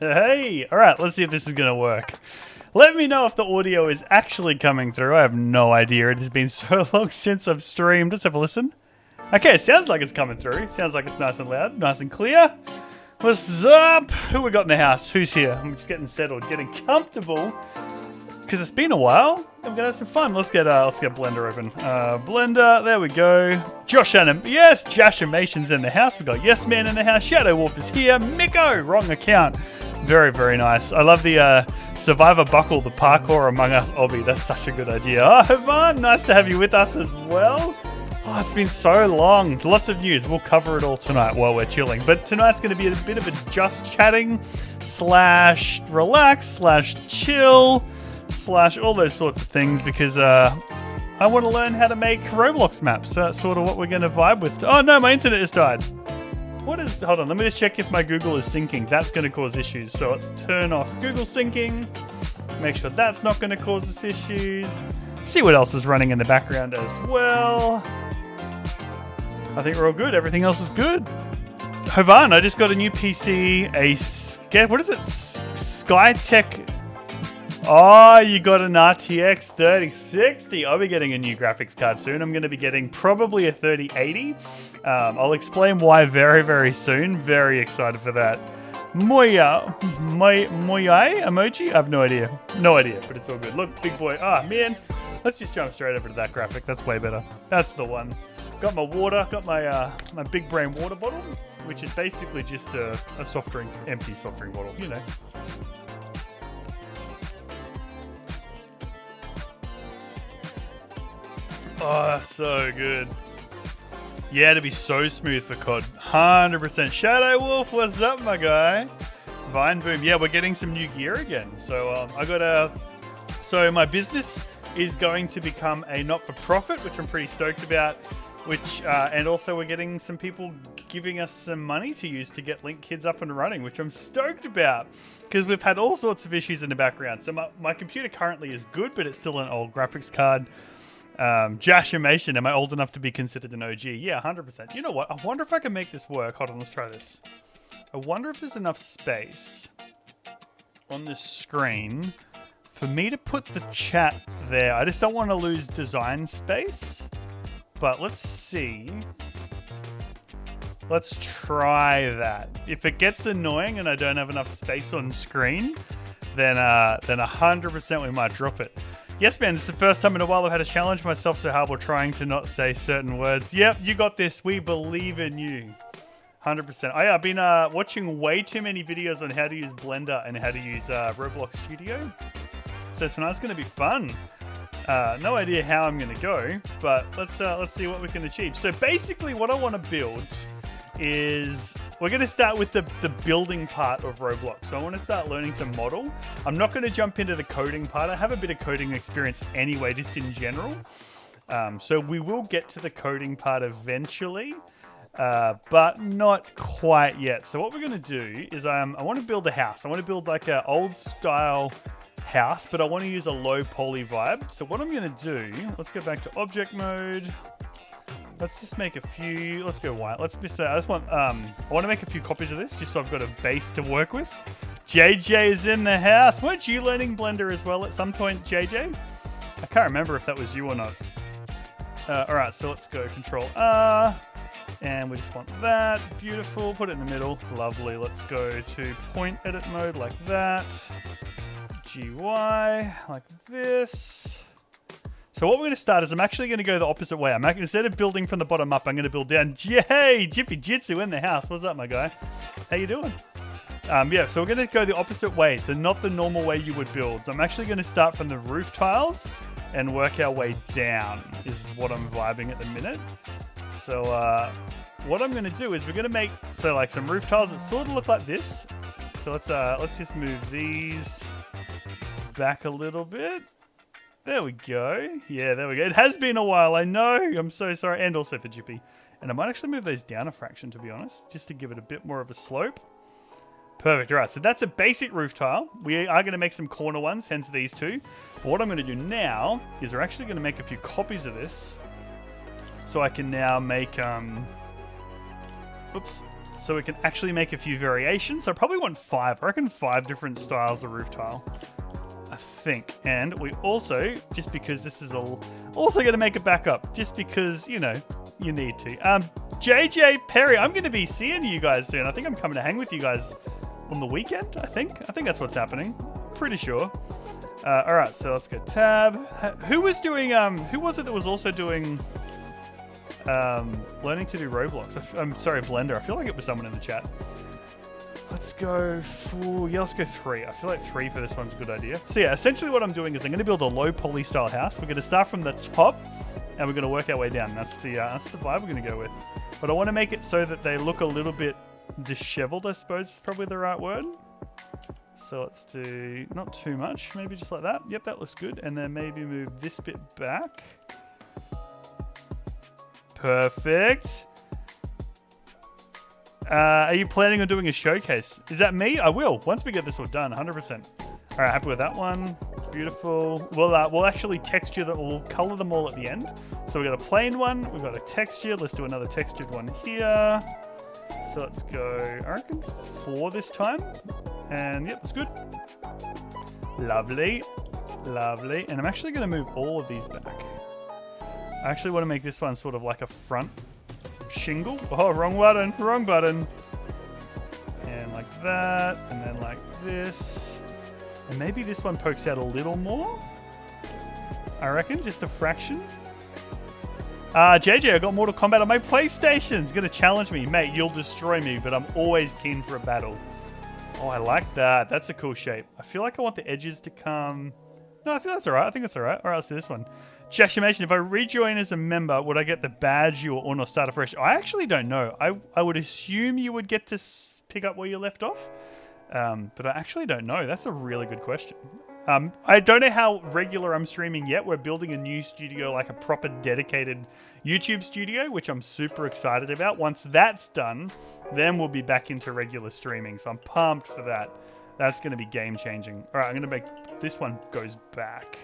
Hey, all right, let's see if this is going to work. Let me know if the audio is actually coming through. I have no idea. It has been so long since I've streamed. Let's have a listen. Okay, it sounds like it's coming through. Sounds like it's nice and loud, nice and clear. What's up? Who we got in the house? Who's here? I'm just getting settled, getting comfortable. Because it's been a while. I'm gonna have some fun. Let's get Blender open. Blender, there we go. Josh Animation's in the house. We got Yes Man in the house. Shadow Wolf is here. Miko, wrong account. Very, very nice. I love the Survivor Buckle, the Parkour Among Us obby. That's such a good idea. Oh, Havan, nice to have you with us as well. Oh, it's been so long. Lots of news. We'll cover it all tonight while we're chilling. But tonight's going to be a bit of a just chatting / relax / chill / all those sorts of things because I want to learn how to make Roblox maps. So that's sort of what we're going to vibe with. Oh no, my internet has died. Hold on, let me just check if my Google is syncing. That's going to cause issues. So let's turn off Google syncing. Make sure that's not going to cause us issues. See what else is running in the background as well. I think we're all good. Everything else is good. Hovan, I just got a new PC. What is it? Skytech. Oh, you got an RTX 3060. I'll be getting a new graphics card soon. I'm going to be getting probably a 3080. I'll explain why very, very soon. Very excited for that. Moya emoji? I have no idea. No idea, but it's all good. Look, big boy. Ah, man. Let's just jump straight over to that graphic. That's way better. That's the one. Got my water. Got my my big brain water bottle, which is basically just a soft drink, empty soft drink bottle, you know. Oh, so good. Yeah, to be so smooth for COD. 100%. Shadow Wolf, what's up, my guy? Vine Boom. Yeah, we're getting some new gear again. So So my business is going to become a not-for-profit, which I'm pretty stoked about. And also we're getting some people giving us some money to use to get Link Kids up and running, which I'm stoked about because we've had all sorts of issues in the background. So my computer currently is good, but it's still an old graphics card. Josh Animation, am I old enough to be considered an OG? Yeah, 100%. You know what? I wonder if I can make this work. Hold on, let's try this. I wonder if there's enough space on this screen for me to put the chat there. I just don't want to lose design space. But let's see. Let's try that. If it gets annoying and I don't have enough space on screen, then 100% we might drop it. Yes, man, this is the first time in a while I've had to challenge myself so hard while trying to not say certain words. Yep, you got this. We believe in you. 100%. I've been watching way too many videos on how to use Blender and how to use Roblox Studio. So tonight's going to be fun. No idea how I'm going to go, but let's see what we can achieve. So basically what I want to build is we're going to start with the building part of Roblox. So I want to start learning to model. I'm not going to jump into the coding part. I have a bit of coding experience anyway, just in general. So we will get to the coding part eventually, but not quite yet. So what we're going to do is I want to build a house. I want to build like an old style house, but I want to use a low poly vibe. So what I'm going to do, let's go back to object mode. Let's just make a few. Let's go white. Let's miss that. I want to make a few copies of this just so I've got a base to work with. JJ is in the house. Weren't you learning Blender as well at some point, JJ? I can't remember if that was you or not. All right, so let's go Control R, and we just want that. Beautiful. Put it in the middle. Lovely. Let's go to point edit mode like that. GY like this. So what we're going to start is I'm actually going to go the opposite way. Instead of building from the bottom up, I'm going to build down. Hey, Jippy Jitsu in the house. What's up, my guy? How you doing? Yeah, so we're going to go the opposite way. So not the normal way you would build. So I'm actually going to start from the roof tiles and work our way down is what I'm vibing at the minute. So what I'm going to do is we're going to make like some roof tiles that sort of look like this. So let's just move these back a little bit. There we go. Yeah, there we go. It has been a while, I know. I'm so sorry. And also for Jippy. And I might actually move those down a fraction, to be honest, just to give it a bit more of a slope. Perfect. All right, so that's a basic roof tile. We are going to make some corner ones, hence these two. But what I'm going to do now is we're actually going to make a few copies of this. So I can now make... Oops. so we can actually make a few variations. So I probably want 5. I reckon 5 different styles of roof tile. I think. And we also, just because this is all, also going to make a backup, just because, you know, you need to. JJ Perry, I'm going to be seeing you guys soon. I think I'm coming to hang with you guys on the weekend, I think. I think that's what's happening. Pretty sure. All right, so let's go tab. Who was doing, who was it that was also doing learning to do Roblox? I'm sorry, Blender. I feel like it was someone in the chat. Let's go for, yeah, let's go 3. I feel like 3 for this one's a good idea. So yeah, essentially what I'm doing is I'm going to build a low poly style house. We're going to start from the top and we're going to work our way down. That's the vibe we're going to go with. But I want to make it so that they look a little bit disheveled, I suppose is probably the right word. So let's do not too much, maybe just like that. Yep, that looks good. And then maybe move this bit back. Perfect. Are you planning on doing a showcase? Is that me? I will. Once we get this all done, 100%. All right, happy with that one. Beautiful. We'll actually texture that. We'll color them all at the end. So we've got a plain one. We've got a textured. Let's do another textured one here. So let's go, I reckon 4 this time. And yep, that's good. Lovely. Lovely. And I'm actually going to move all of these back. I actually want to make this one sort of like a front shingle. Oh, wrong button. Wrong button. And like that. And then like this. And maybe this one pokes out a little more. I reckon, just a fraction. JJ, I got Mortal Kombat on my PlayStation. It's going to challenge me. Mate, you'll destroy me, but I'm always keen for a battle. Oh, I like that. That's a cool shape. I feel like I want the edges to come... No, I feel that's all right. I think that's all right. All right, let's do this one. Jashimation, if I rejoin as a member, would I get the badge or not start afresh? I actually don't know. I would assume you would get to pick up where you left off. But I actually don't know. That's a really good question. I don't know how regular I'm streaming yet. We're building a new studio, like a proper dedicated YouTube studio, which I'm super excited about. Once that's done, then we'll be back into regular streaming. So I'm pumped for that. That's going to be game changing. All right, I'm going to make this one goes back.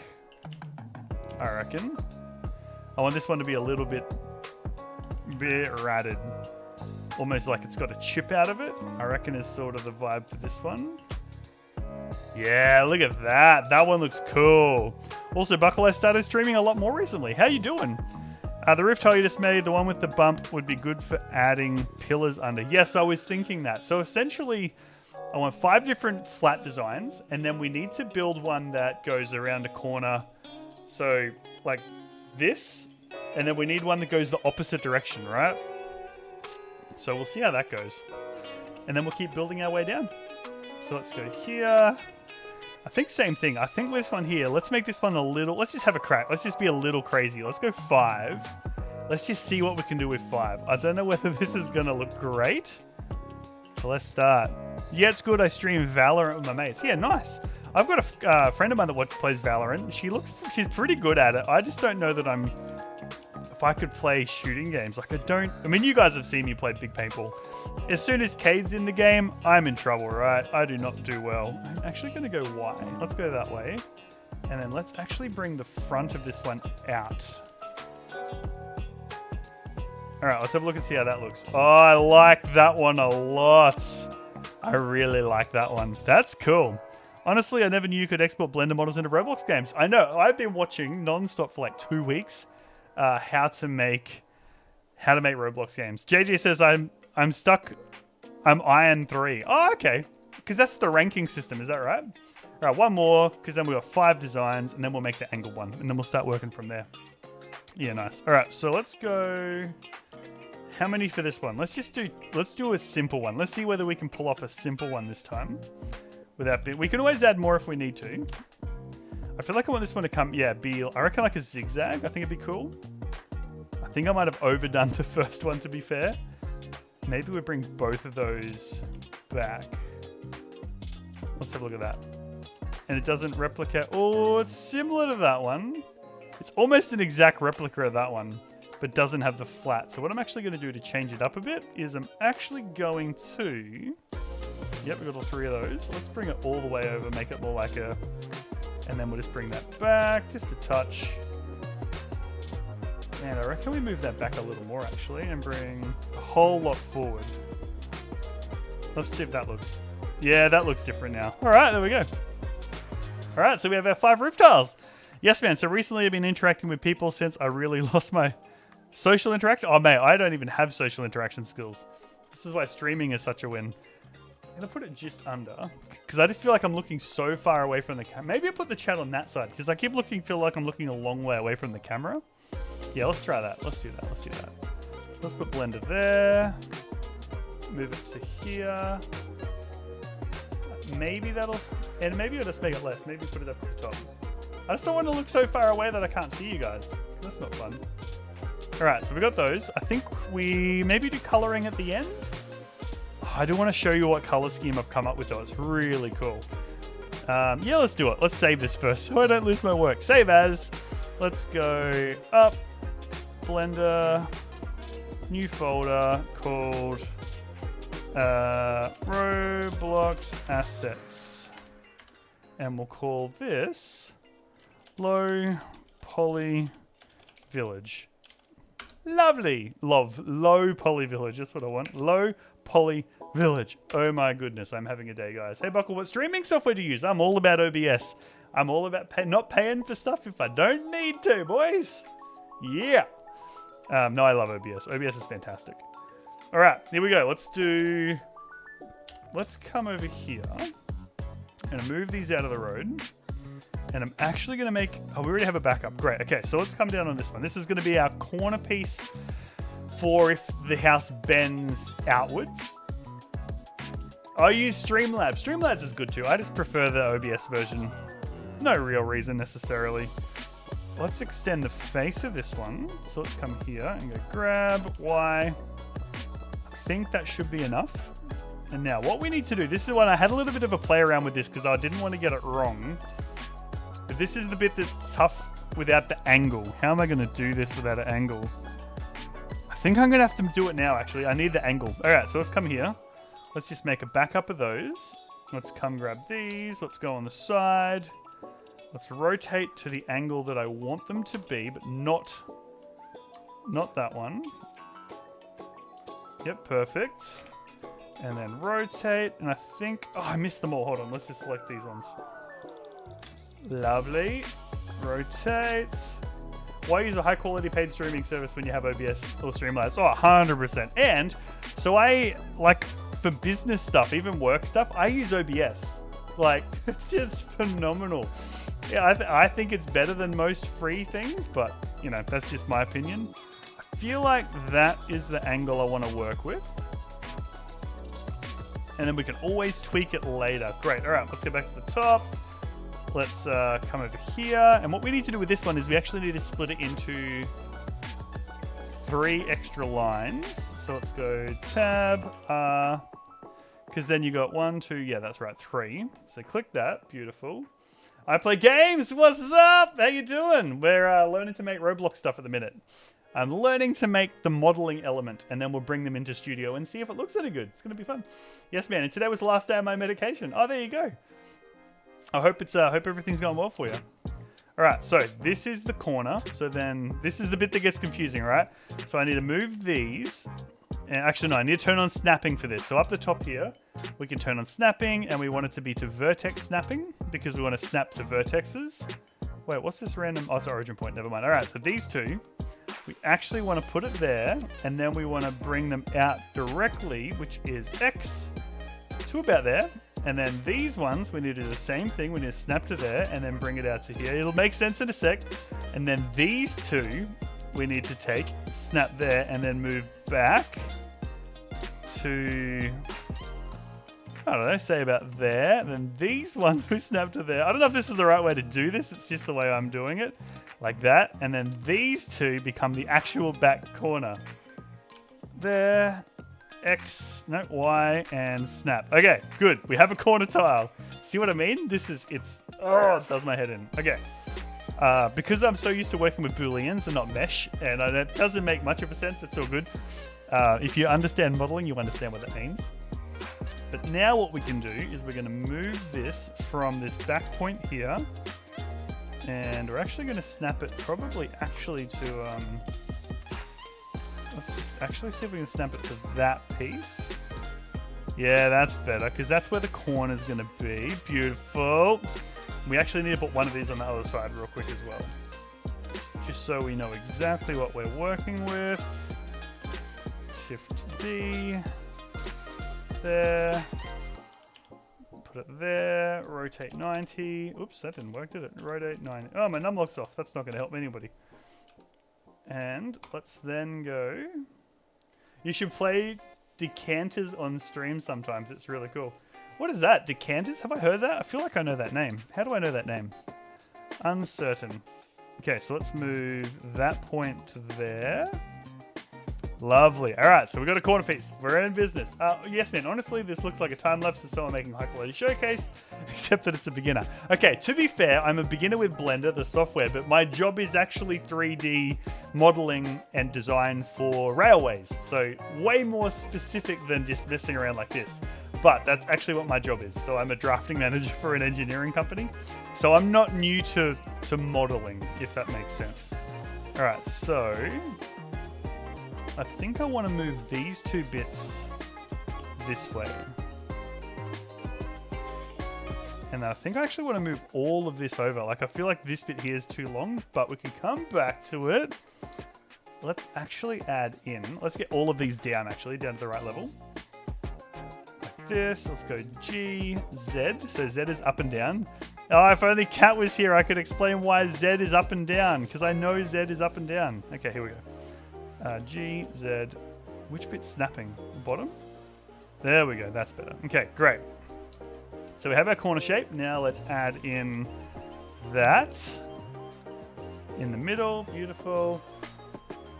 I reckon. I want this one to be a little bit ratted. Almost like it's got a chip out of it. I reckon is sort of the vibe for this one. Yeah, look at that. That one looks cool. Also, Buckle, I started streaming a lot more recently. How you doing? The roof tile you just made, the one with the bump, would be good for adding pillars under. Yes, I was thinking that. So essentially, I want 5 different flat designs, and then we need to build one that goes around a corner. So, like this, and then we need one that goes the opposite direction, right? So we'll see how that goes. And then we'll keep building our way down. So let's go here. I think same thing. I think with this one here, let's make this one a little... Let's just have a crack. Let's just be a little crazy. Let's go 5. Let's just see what we can do with 5. I don't know whether this is going to look great. So let's start. Yeah, it's good. I stream Valorant with my mates. Yeah, nice. I've got a friend of mine that plays Valorant. She's pretty good at it. I just don't know that if I could play shooting games. Like, I mean, you guys have seen me play Big Paintball. As soon as Cade's in the game, I'm in trouble, right? I do not do well. I'm actually going to go Y. Let's go that way. And then let's actually bring the front of this one out. All right, let's have a look and see how that looks. Oh, I like that one a lot. I really like that one. That's cool. Honestly, I never knew you could export Blender models into Roblox games. I know. I've been watching non-stop for like 2 weeks how to make Roblox games. JJ says I'm stuck. I'm Iron 3. Oh, okay. Because that's the ranking system. Is that right? All right, one more. Because then we've got 5 designs. And then we'll make the angle one. And then we'll start working from there. Yeah, nice. All right, so let's go... How many for this one? Let's do a simple one. Let's see whether we can pull off a simple one this time. We can always add more if we need to. I feel like I want this one to come... Yeah, I reckon like a zigzag. I think it'd be cool. I think I might have overdone the first one, to be fair. Maybe we bring both of those back. Let's have a look at that. And it doesn't replicate... Oh, it's similar to that one. It's almost an exact replica of that one, but doesn't have the flat. So what I'm actually going to do to change it up a bit is I'm actually going to... Yep, we've got all 3 of those. Let's bring it all the way over, make it more like a... And then we'll just bring that back, just a touch. And I reckon we move that back a little more, actually, and bring a whole lot forward. Let's see if that looks... Yeah, that looks different now. All right, there we go. All right, so we have our 5 roof tiles. Yes, man. So recently I've been interacting with people since I really lost my social interaction. Oh, mate, I don't even have social interaction skills. This is why streaming is such a win. I'm going to put it just under because I just feel like I'm looking so far away from the camera. Maybe I put the chat on that side because I keep feel like I'm looking a long way away from the camera. Yeah, let's try that. Let's do that. Let's do that. Let's put blender there. Move it to here. Maybe that'll... And maybe I'll just make it less. Maybe put it up at the top. I just don't want to look so far away that I can't see you guys. That's not fun. Alright, so we got those. I think we maybe do colouring at the end. Oh, I do want to show you what colour scheme I've come up with though. It's really cool. Yeah, let's do it. Let's save this first so I don't lose my work. Save as. Let's go up. Blender. New folder called Roblox Assets. And we'll call this Low Poly Village. Lovely. Low Poly Village. That's what I want. Low Poly Village. Oh my goodness. I'm having a day, guys. Hey, Buckle, what streaming software do you use? I'm all about OBS. I'm all about not paying for stuff if I don't need to, boys. Yeah. No, I love OBS. OBS is fantastic. All right, here we go. Let's come over here and move these out of the road. And I'm actually going to make... Oh, we already have a backup. Great. Okay, so let's come down on this one. This is going to be our corner piece for if the house bends outwards. I use Streamlabs. Streamlabs is good too. I just prefer the OBS version. No real reason necessarily. Let's extend the face of this one. So let's come here and go grab Y. I think that should be enough. And now what we need to do, this is one I had a little bit of a play around with this because I didn't want to get it wrong. But this is the bit that's tough without the angle. How am I going to do this without an angle? I think I'm going to have to do it now, actually. I need the angle. All right, so let's come here. Let's just make a backup of those. Let's come grab these. Let's go on the side. Let's rotate to the angle that I want them to be, but not that one. Yep, perfect. And then rotate. And I think... Oh, I missed them all. Hold on. Let's just select these ones. Lovely. Rotate. Why use a high quality paid streaming service when you have OBS or Streamlabs? Oh, 100%. And so I, like, for business stuff, even work stuff, I use OBS. Like, it's just phenomenal. Yeah, I think it's better than most free things, but, you know, that's just my opinion. I feel like that is the angle I want to work with. And then we can always tweak it later. Great. All right, let's go back to the top. Let's come over here. And what we need to do with this one is we actually need to split it into 3 extra lines. So let's go tab, because then you got 1, 2, yeah, that's right, 3. So click that, beautiful. I play games, what's up? How you doing? We're learning to make Roblox stuff at the minute. I'm learning to make the modeling element, and then we'll bring them into studio and see if it looks any good. It's going to be fun. Yes, man, and today was the last day of my medication. Oh, there you go. I hope hope everything's going well for you. All right, so this is the corner. So then this is the bit that gets confusing, right? So I need to move these. And actually, no, I need to turn on snapping for this. So up the top here, we can turn on snapping, and we want it to be to vertex snapping because we want to snap to vertexes. Wait, what's this random? Oh, it's origin point. Never mind. All right, so these two, we actually want to put it there, and then we want to bring them out directly, which is X to about there. And then these ones, we need to do the same thing. We need to snap to there and then bring it out to here. It'll make sense in a sec. And then these two, we need to take, snap there, and then move back to, I don't know, say about there. And then these ones, we snap to there. I don't know if this is the right way to do this. It's just the way I'm doing it. Like that. And then these two become the actual back corner. There. X, no, Y, and snap. Okay, good. We have a corner tile. See what I mean? Oh, it does my head in. Okay. Because I'm so used to working with booleans and not mesh, and it doesn't make much of a sense, it's all good. If you understand modeling, you understand what that means. But now what we can do is we're going to move this from this back point here, and we're actually going to snap it probably actually to... Let's just actually see if we can snap it to that piece. Yeah, that's better, because that's where the corner's going to be. Beautiful. We actually need to put one of these on the other side real quick as well. Just so we know exactly what we're working with. Shift D. There. Put it there. Rotate 90. Oops, that didn't work, did it? Rotate 90. Oh, my numlock's off. That's not going to help anybody. And let's then go. You should play decanters on stream sometimes. It's really cool. What is that? Decanters? Have I heard that? I feel like I know that name. How do I know that name? Uncertain. Okay, so let's move that point to there. Lovely. All right, so we've got a corner piece. We're in business. Yes, man, honestly, this looks like a time-lapse of someone making a high-quality showcase, except that it's a beginner. Okay, to be fair, I'm a beginner with Blender, the software, but my job is actually 3D modeling and design for railways. So way more specific than just messing around like this. But that's actually what my job is. So I'm a drafting manager for an engineering company. So I'm not new to modeling, if that makes sense. All right, so I think I want to move these two bits this way. And then I think I actually want to move all of this over. Like, I feel like this bit here is too long, but we can come back to it. Let's actually add in. Let's get all of these down, actually, down to the right level. Like this. Let's go G, Z. So Z is up and down. Oh, if only Kat was here, I could explain why Z is up and down, because I know Z is up and down. Okay, here we go. G, Z. Which bit's snapping? The bottom? There we go. That's better. Okay, great. So we have our corner shape. Now let's add in that. In the middle. Beautiful.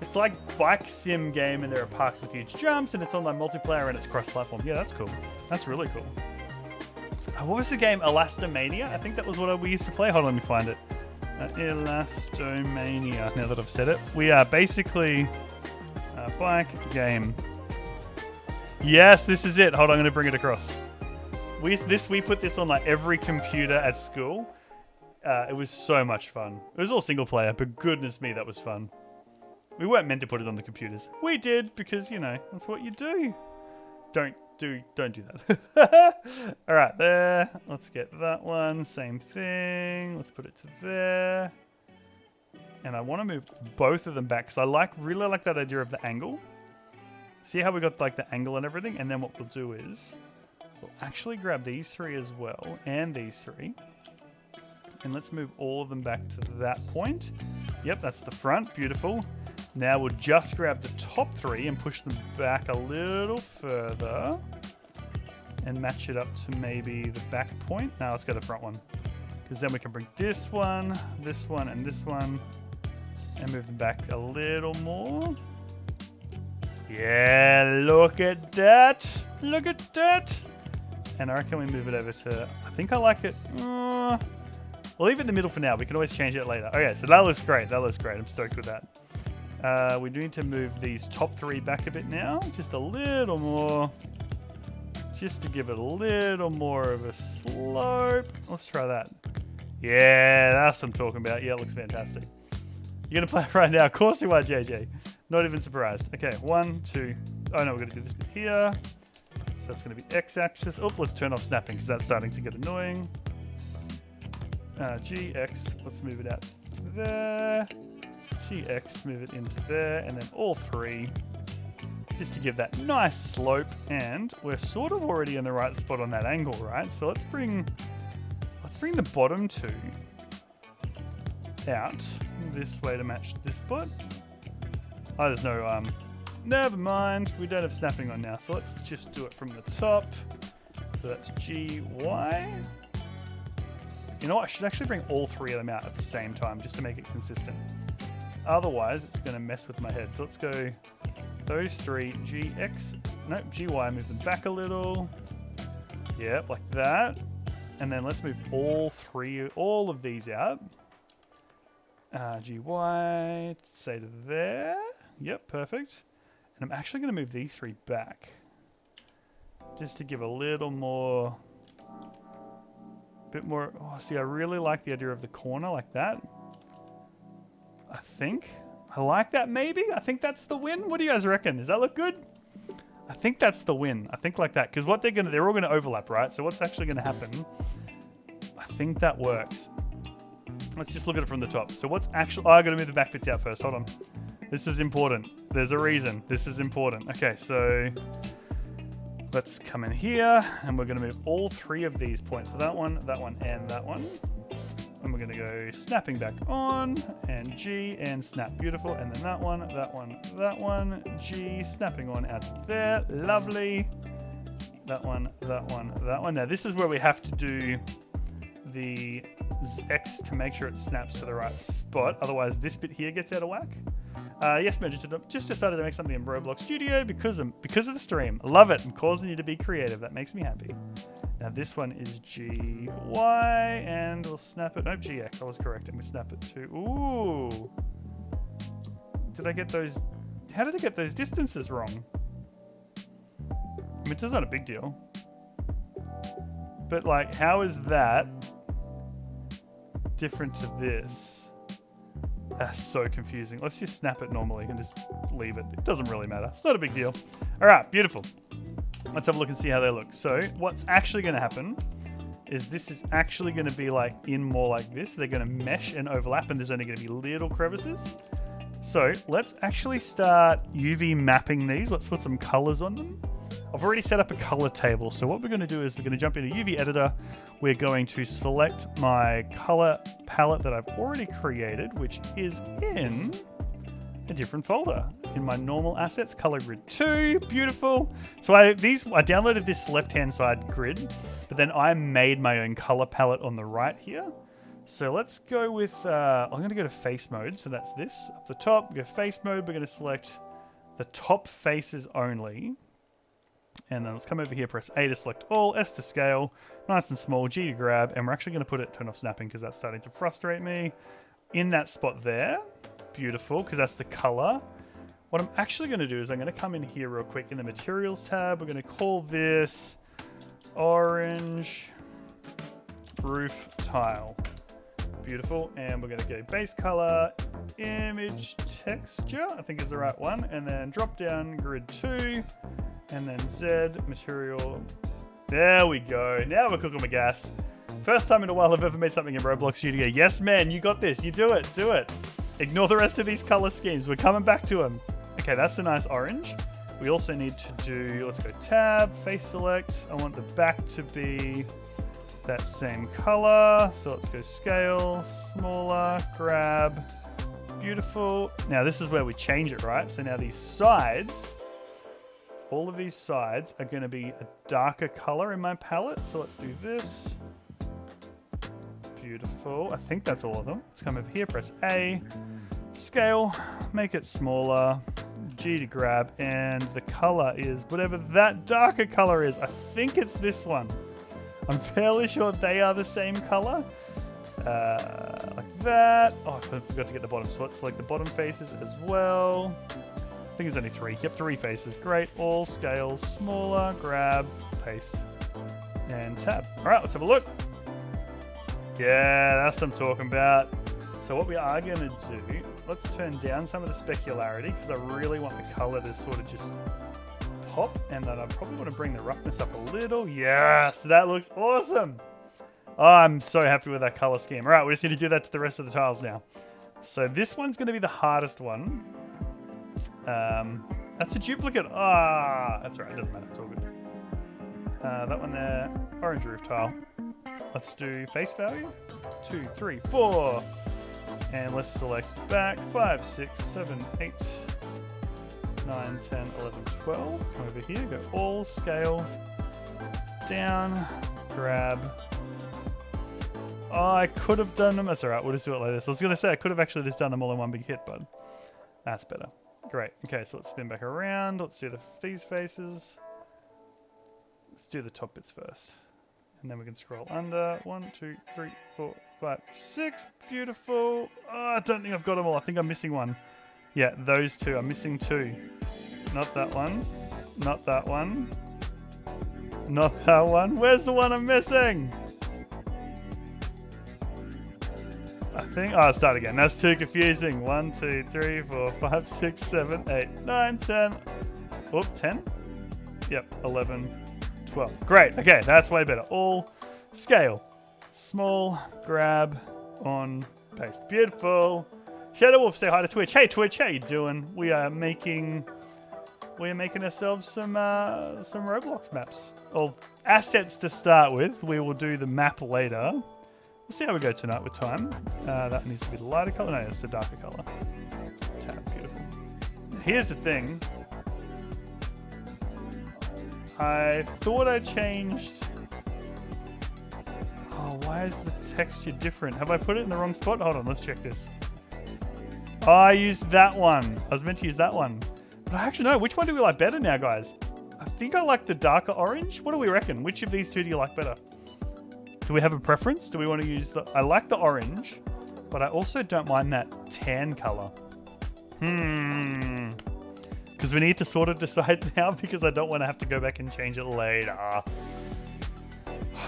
It's like bike sim game and there are parks with huge jumps and it's online multiplayer and it's cross-platform. Yeah, that's cool. That's really cool. What was the game? Elastomania? I think that was what we used to play. Hold on, let me find it. Elastomania. Now that I've said it. We are basically a bike game. Yes, this is it. Hold on, I'm going to bring it across. We put this on like every computer at school. It was so much fun. It was all single player, but goodness me, that was fun. We weren't meant to put it on the computers. We did because, you know, that's what you do. Don't do that. All right, there. Let's get that one. Same thing. Let's put it to there. And I want to move both of them back because I really like that idea of the angle. See how we got like the angle and everything? And then what we'll do is we'll actually grab these three as well and these three. And let's move all of them back to that point. Yep, that's the front. Beautiful. Now we'll just grab the top three and push them back a little further and match it up to maybe the back point. Now let's go to the front one because then we can bring this one, and this one and move them back a little more. Yeah, look at that. Look at that. And I reckon we move it over to, I think I like it. We'll leave it in the middle for now. We can always change it later. Okay, so that looks great. That looks great. I'm stoked with that. We do need to move these top three back a bit now. Just a little more. Just to give it a little more of a slope. Let's try that. Yeah, that's what I'm talking about. Yeah, it looks fantastic. You're going to play it right now. Of course you are, JJ. Not even surprised. Okay, 1, 2. Oh, no, we're going to do this bit here. So that's going to be x-axis. Oh, let's turn off snapping because that's starting to get annoying. GX. Let's move it out to there. GX, move it into there, and then all three, just to give that nice slope. And we're sort of already in the right spot on that angle, right? So let's bring the bottom two out this way to match this spot. Oh, there's no never mind. We don't have snapping on now, so let's just do it from the top. So that's GY. You know what? I should actually bring all three of them out at the same time just to make it consistent. Otherwise, it's going to mess with my head. So let's go those three. GX. Nope, GY. Move them back a little. Yep, like that. And then let's move all of these out. GY. Say to there. Yep, perfect. And I'm actually going to move these three back. Just to give a little more... bit more... Oh, see, I really like the idea of the corner like that. I think. I like that maybe. I think that's the win. What do you guys reckon? Does that look good? I think that's the win. I think like that. Because what they're all gonna overlap, right? So what's actually gonna happen? I think that works. Let's just look at it from the top. So what's actually... Oh, I gotta move the back bits out first. Hold on. This is important. There's a reason. This is important. Okay, so let's come in here and we're gonna move all 3 of these points. So that one, and that one. And we're gonna go snapping back on and G and snap. Beautiful. And then that one, that one, G, snapping on out of there. Lovely. That one. Now this is where we have to do the X to make sure it snaps to the right spot. Otherwise this bit here gets out of whack. Yes, man, just decided to make something in Roblox Studio because of the stream. Love it. I'm causing you to be creative. That makes me happy. Now this one is GY and we'll snap it. Nope, GX. I was correct. And we snap it to... Ooh. Did I get those... How did I get those distances wrong? I mean, it's not a big deal. But like, how is that different to this? That's so confusing. Let's just snap it normally and just leave it. It doesn't really matter. It's not a big deal. All right, beautiful. Let's have a look and see how they look. So what's actually going to happen is this is actually going to be like in more like this. They're going to mesh and overlap and there's only going to be little crevices. So let's actually start UV mapping these. Let's put some colors on them. I've already set up a color table. So what we're going to do is we're going to jump into UV editor. We're going to select my color palette that I've already created, which is in a different folder in my normal assets, color grid 2. Beautiful. So I downloaded this left-hand side grid, but then I made my own color palette on the right here. So let's go with, I'm going to go to face mode. So that's this up the top. We go face mode. We're going to select the top faces only. And then let's come over here, press A to select all, S to scale, nice and small, G to grab, and we're actually going to put it, turn off snapping because that's starting to frustrate me. In that spot there, beautiful, because that's the color. What I'm actually going to do is I'm going to come in here real quick in the materials tab. We're going to call this orange roof tile. Beautiful, and we're going to go base color, image texture, I think is the right one, and then drop down grid 2. And then Z, material. There we go. Now we're cooking with gas. First time in a while I've ever made something in Roblox Studio. Yes, man, you got this. You do it. Do it. Ignore the rest of these color schemes. We're coming back to them. Okay, that's a nice orange. We also need to do, let's go tab, face select. I want the back to be that same color. So let's go scale, smaller, grab. Beautiful. Now this is where we change it, right? So now these sides... All of these sides are going to be a darker color in my palette. So let's do this. Beautiful. I think that's all of them. Let's come over here, press A, scale, make it smaller, G to grab, and the color is whatever that darker color is. I think it's this one. I'm fairly sure they are the same color. Like that. Oh, I forgot to get the bottom. So let's select the bottom faces as well. I think there's only 3. Yep, 3 faces. Great. All scales, smaller, grab, paste, and tab. All right, let's have a look. Yeah, that's what I'm talking about. So what we are going to do, let's turn down some of the specularity because I really want the color to sort of just pop, and then I probably want to bring the roughness up a little. Yes, that looks awesome. Oh, I'm so happy with that color scheme. All right, we just need to do that to the rest of the tiles now. So this one's going to be the hardest one. That's a duplicate. Ah, that's all right. It doesn't matter. It's all good. That one there. Orange roof tile. Let's do face value. 2, 3, 4. And let's select back. 5, 6, 7, 8, 9, 10, 11, 12. Come over here. Go all, scale, down, grab. Oh, I could have done them. That's all right. We'll just do it like this. I was going to say I could have actually just done them all in one big hit, but that's better. Great. Okay, so let's spin back around. Let's do these faces. Let's do the top bits first. And then we can scroll under. 1, 2, 3, 4, 5, 6. Beautiful. Oh, I don't think I've got them all. I think I'm missing one. Yeah, those 2. I'm missing 2. Not that one. Not that one. Not that one. Where's the one I'm missing? I think, oh, start again. That's too confusing. 1, 2, 3, 4, 5, 6, 7, 8, 9, 10. Oop, 10. Yep, 11, 12. Great. Okay, that's way better. All scale. Small, grab, on, paste. Beautiful. Shadow Wolf, say hi to Twitch. Hey Twitch, how you doing? We are making ourselves some Roblox maps. Or assets to start with. We will do the map later. Let's see how we go tonight with time. That needs to be the lighter color. No, it's the darker color. Tab, beautiful. Here's the thing. I thought I changed... Oh, why is the texture different? Have I put it in the wrong spot? Hold on, let's check this. Oh, I used that one. I was meant to use that one. But I actually know. Which one do we like better now, guys? I think I like the darker orange. What do we reckon? Which of these two do you like better? Do we have a preference? Do we want to use the... I like the orange, but I also don't mind that tan color. Because we need to sort of decide now because I don't want to have to go back and change it later.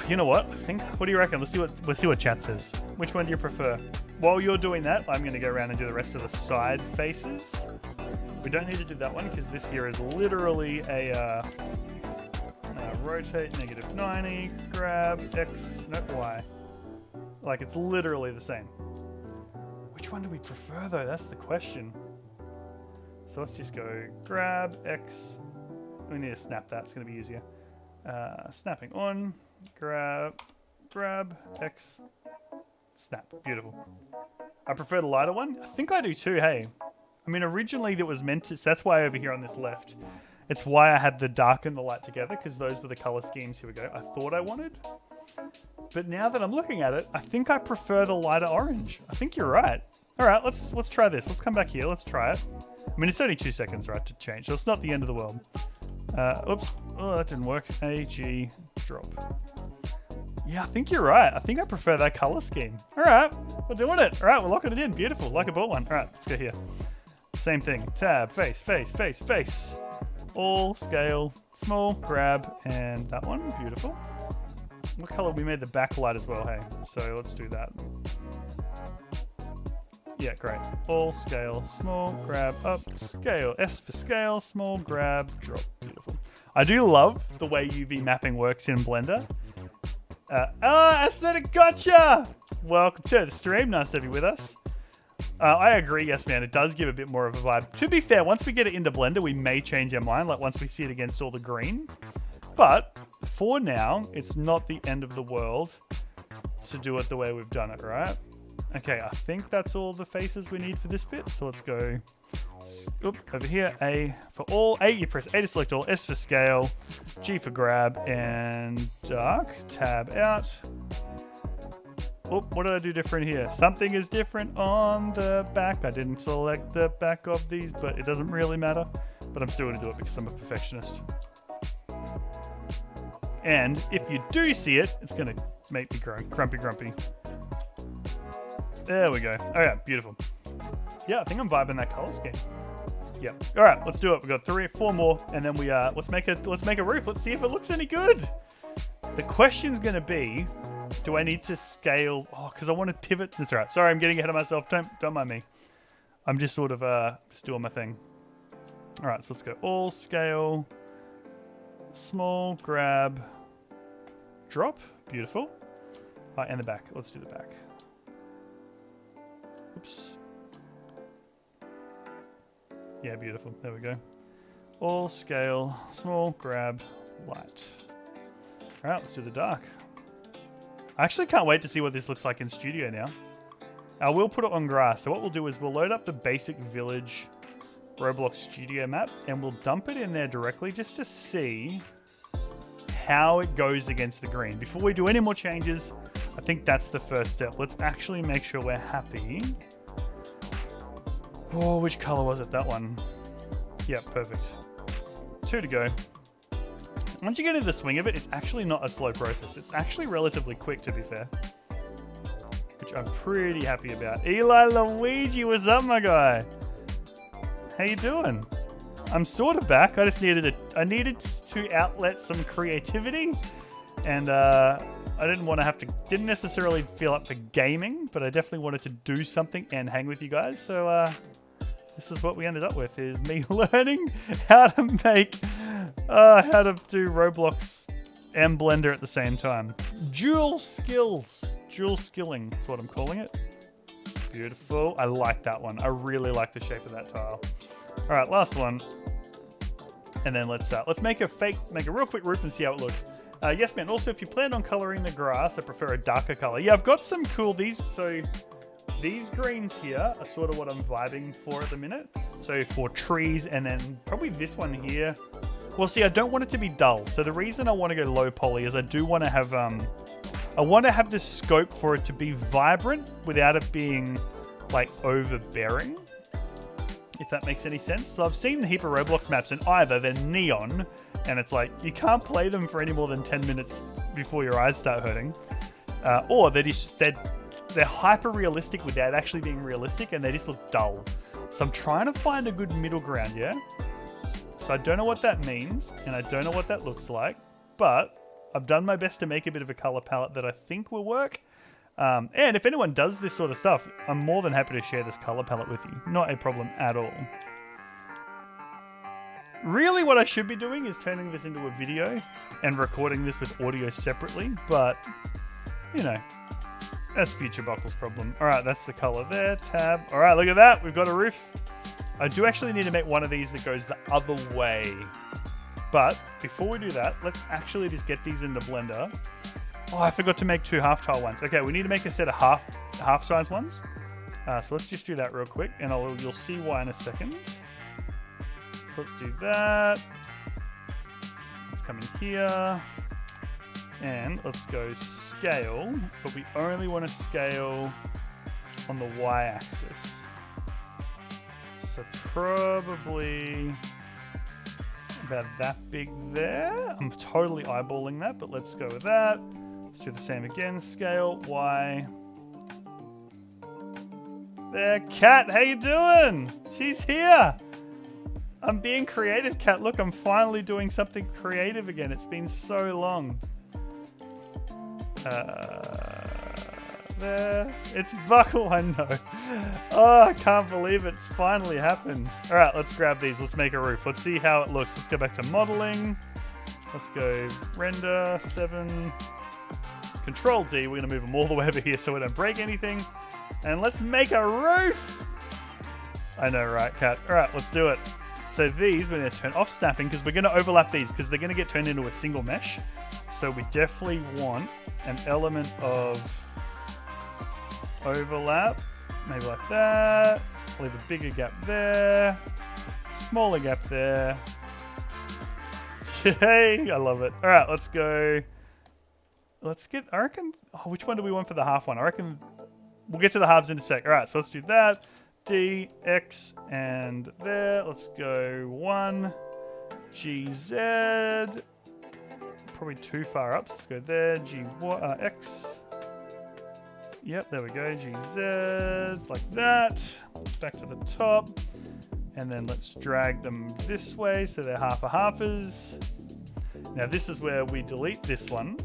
You know what? I think... What do you reckon? Let's see what chat says. Which one do you prefer? While you're doing that, I'm going to go around and do the rest of the side faces. We don't need to do that one because this here is literally a rotate -90, grab X, no Y. Like it's literally the same. Which one do we prefer though? That's the question. So let's just go grab X. We need to snap that. It's going to be easier. Snapping on, grab X, snap. Beautiful. I prefer the lighter one. I think I do too, hey. I mean, originally that was meant to... So that's why over here on this left, it's why I had the dark and the light together, because those were the color schemes, here we go, I thought I wanted. But now that I'm looking at it, I think I prefer the lighter orange. I think you're right. All right, let's try this. Let's come back here. Let's try it. I mean, it's only 2 seconds, right, to change, so it's not the end of the world. Oops. Oh, that didn't work. AG drop. Yeah, I think you're right. I think I prefer that color scheme. All right, we're doing it. All right, we're locking it in. Beautiful, like I bought one. All right, let's go here. Same thing. Tab, face, face, face, face. All, scale, small, grab, and that one. Beautiful. What color? We made the backlight as well, hey? So let's do that. Yeah, great. All, scale, small, grab, up, scale. S for scale, small, grab, drop. Beautiful. I do love the way UV mapping works in Blender. Aesthetic, gotcha! Welcome to the stream. Nice to have you with us. I agree, yes, man. It does give a bit more of a vibe. To be fair, once we get it into Blender, we may change our mind, like once we see it against all the green. But for now, it's not the end of the world to do it the way we've done it, right? Okay, I think that's all the faces we need for this bit. So let's go over here. A for all. A, you press A to select all. S for scale. G for grab. And dark. Tab out. Oh, what did I do different here? Something is different on the back. I didn't select the back of these, but it doesn't really matter. But I'm still going to do it because I'm a perfectionist. And if you do see it, it's going to make me grumpy. There we go. All right, beautiful. Yeah, I think I'm vibing that color scheme. Yeah. All right, let's do it. We've got 3 or 4 more, and then we let's make a roof. Let's see if it looks any good. The question's going to be, do I need to scale? Oh, because I want to pivot. That's all right. Sorry, I'm getting ahead of myself. Don't mind me. I'm just sort of just doing my thing. All right, so let's go all scale, small, grab, drop. Beautiful. And the back. Let's do the back. Oops. Yeah, beautiful. There we go. All scale, small, grab, light. All right, let's do the dark. I actually can't wait to see what this looks like in studio now. I will put it on grass. So what we'll do is we'll load up the basic village Roblox studio map and we'll dump it in there directly just to see how it goes against the green. Before we do any more changes, I think that's the first step. Let's actually make sure we're happy. Oh, which color was it? That one. Yeah, perfect. 2 to go. Once you get into the swing of it, it's actually not a slow process. It's actually relatively quick, to be fair. Which I'm pretty happy about. Eli Luigi, what's up, my guy? How you doing? I'm sort of back. I just needed to outlet some creativity. And I didn't necessarily feel up for gaming, but I definitely wanted to do something and hang with you guys. So this is what we ended up with, is me learning how to make How to do Roblox and Blender at the same time. Dual skills. Dual skilling is what I'm calling it. Beautiful. I like that one. I really like the shape of that tile. All right, last one. And then let's make a real quick roof and see how it looks. Yes, man. Also, if you plan on coloring the grass, I prefer a darker color. Yeah, I've got some cool so these greens here are sort of what I'm vibing for at the minute. So for trees, and then probably this one here. Well, see, I don't want it to be dull. So the reason I want to go low poly is I do want to have the scope for it to be vibrant without it being like overbearing. If that makes any sense. So I've seen the heap of Roblox maps and either they're neon and it's like you can't play them for any more than 10 minutes before your eyes start hurting, or they're hyper realistic without actually being realistic and they just look dull. So I'm trying to find a good middle ground, yeah? So I don't know what that means and I don't know what that looks like, but I've done my best to make a bit of a color palette that I think will work. And if anyone does this sort of stuff, I'm more than happy to share this color palette with you. Not a problem at all. Really what I should be doing is turning this into a video and recording this with audio separately, but, you know, that's Future Buckle's problem. All right, that's the color there, tab. All right, look at that. We've got a roof. I do actually need to make one of these that goes the other way. But before we do that, let's actually just get these into Blender. Oh, I forgot to make 2 half tile ones. Okay, we need to make a set of half size ones. So let's just do that real quick, and you'll see why in a second. So let's do that. Let's come in here, and let's go scale, but we only want to scale on the y-axis. So probably about that big there. I'm totally eyeballing that, but let's go with that. Let's do the same again. Scale Y. There, Kat. How you doing? She's here. I'm being creative, Kat. Look, I'm finally doing something creative again. It's been so long. There. It's Buckle, I know. Oh, I can't believe it's finally happened. All right, let's grab these. Let's make a roof. Let's see how it looks. Let's go back to modeling. Let's go render 7. Control D. We're going to move them all the way over here so we don't break anything. And let's make a roof. I know, right, Kat? All right, let's do it. So these, we're going to turn off snapping because we're going to overlap these because they're going to get turned into a single mesh. So we definitely want an element of overlap. Maybe like that. Leave a bigger gap there. Smaller gap there. Yay, I love it. All right, let's go. Let's get, I reckon, which one do we want for the half one? I reckon we'll get to the halves in a sec. All right, so let's do that. D, X, and there. Let's go 1, G, Z. Probably too far up. So let's go there. G, X. Yep, there we go. G, Z, like that. Back to the top. And then let's drag them this way so they're half-a-halfers. Now this is where we delete this one.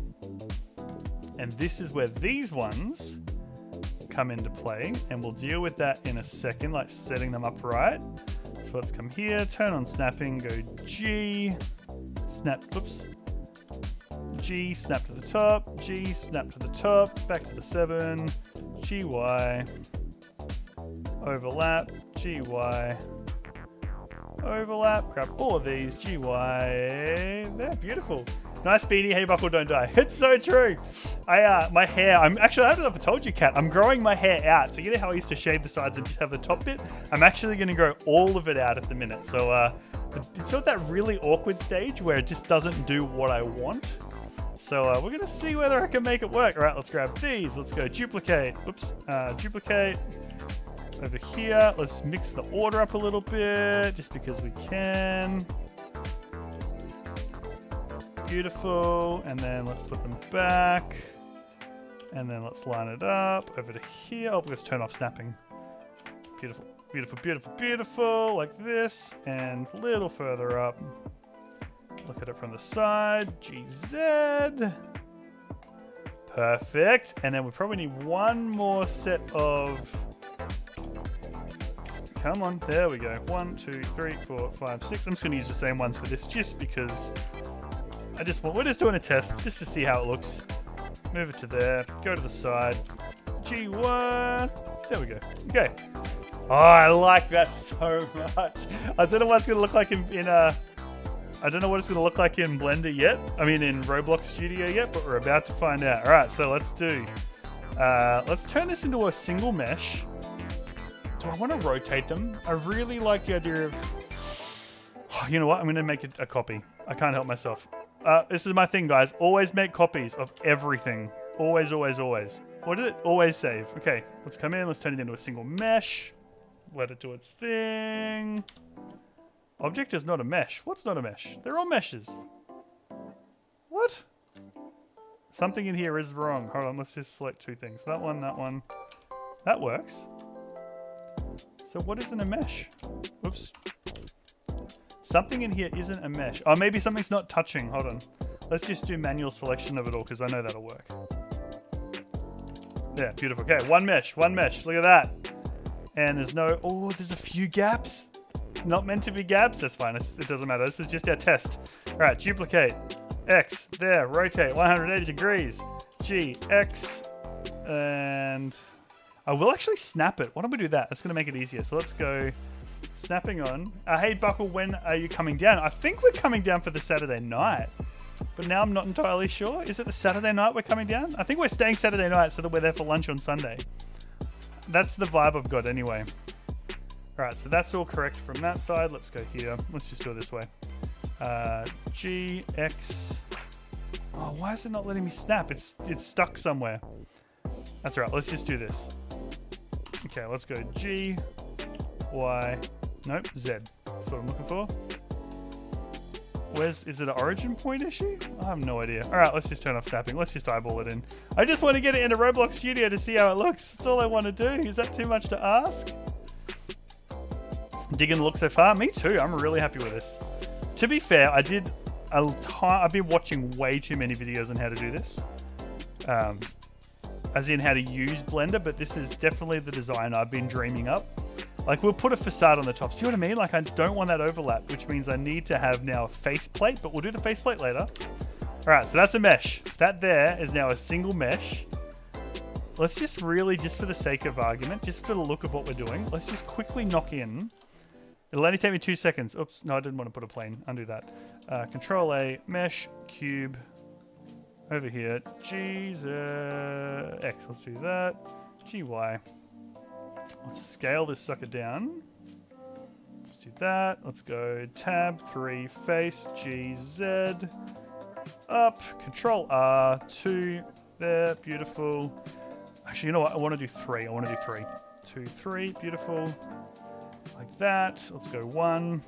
And this is where these ones come into play. And we'll deal with that in a second, like setting them up right. So let's come here, turn on snapping, go G, snap, oops. G, snap to the top, G, snap to the top, back to the 7, G, Y, overlap, G, Y, overlap, grab all of these, G, Y, they're beautiful. Nice beanie, hey Buckle, don't die. It's so true. My hair, I don't know if I told you, Kat, I'm growing my hair out. So you know how I used to shave the sides and just have the top bit? I'm actually going to grow all of it out at the minute. So it's at that really awkward stage where it just doesn't do what I want. So we're going to see whether I can make it work. All right, let's grab these. Let's go duplicate. Oops, duplicate. Over here, let's mix the order up a little bit just because we can. Beautiful, and then let's put them back, and then let's line it up over to here. Oh, let's turn off snapping. Beautiful, beautiful, beautiful, beautiful, like this, and a little further up. Look at it from the side, GZ. Perfect, and then we probably need one more set of Come on. There we go. 1, 2, 3, 4, 5, 6. I'm just going to use the same ones for this just because we're just doing a test just to see how it looks. Move it to there. Go to the side. G1. There we go. Okay. Oh, I like that so much. I don't know what it's going to look like I don't know what it's going to look like in Blender yet. I mean, in Roblox Studio yet, but we're about to find out. All right, so let's turn this into a single mesh. Do I want to rotate them? I really like the idea of... Oh, you know what? I'm going to make it a copy. I can't help myself. This is my thing, guys. Always make copies of everything. Always, always, always. What did it? Always save. Okay, let's come in. Let's turn it into a single mesh. Let it do its thing. Object is not a mesh. What's not a mesh? They're all meshes. What? Something in here is wrong. Hold on, let's just select two things. That one, that one. That works. So what isn't a mesh? Oops. Something in here isn't a mesh. Oh, maybe something's not touching. Hold on. Let's just do manual selection of it all because I know that'll work. Yeah, beautiful. Okay, one mesh. Look at that. And there's no... Oh, there's a few gaps. Not meant to be gaps. That's fine. It doesn't matter. This is just our test. All right, duplicate. X. There. Rotate 180 degrees. G. X. And... I will actually snap it. Why don't we do that? That's going to make it easier. So let's go... Snapping on. Hey, Buckle, when are you coming down? I think we're coming down for the Saturday night. But now I'm not entirely sure. Is it the Saturday night we're coming down? I think we're staying Saturday night so that we're there for lunch on Sunday. That's the vibe I've got anyway. Alright, so that's all correct from that side. Let's go here. Let's just do it this way. G, X. Oh, why is it not letting me snap? It's stuck somewhere. That's right. Let's just do this. Okay, let's go G, Y. Nope, Z. That's what I'm looking for. Is it an origin point issue? I have no idea. All right, let's just turn off snapping. Let's just eyeball it in. I just want to get it into Roblox Studio to see how it looks. That's all I want to do. Is that too much to ask? Digging the look so far? Me too. I'm really happy with this. To be fair, I've been watching way too many videos on how to do this. As in how to use Blender, but this is definitely the design I've been dreaming up. Like, we'll put a facade on the top. See what I mean? Like, I don't want that overlap, which means I need to have now a faceplate, but we'll do the faceplate later. All right, so that's a mesh. That there is now a single mesh. Let's just really, just for the sake of argument, just for the look of what we're doing, let's just quickly knock in. It'll only take me 2 seconds. Oops, no, I didn't want to put a plane. Undo that. Control A, mesh, cube. Over here, G, Z, X. Let's do that. G, Y. Let's scale this sucker down. Let's do that. Let's go tab 3, face, G, Z. Up, Control R, 2. There, beautiful. Actually, you know what? I want to do 3. 2, 3, beautiful. Like that. Let's go 1.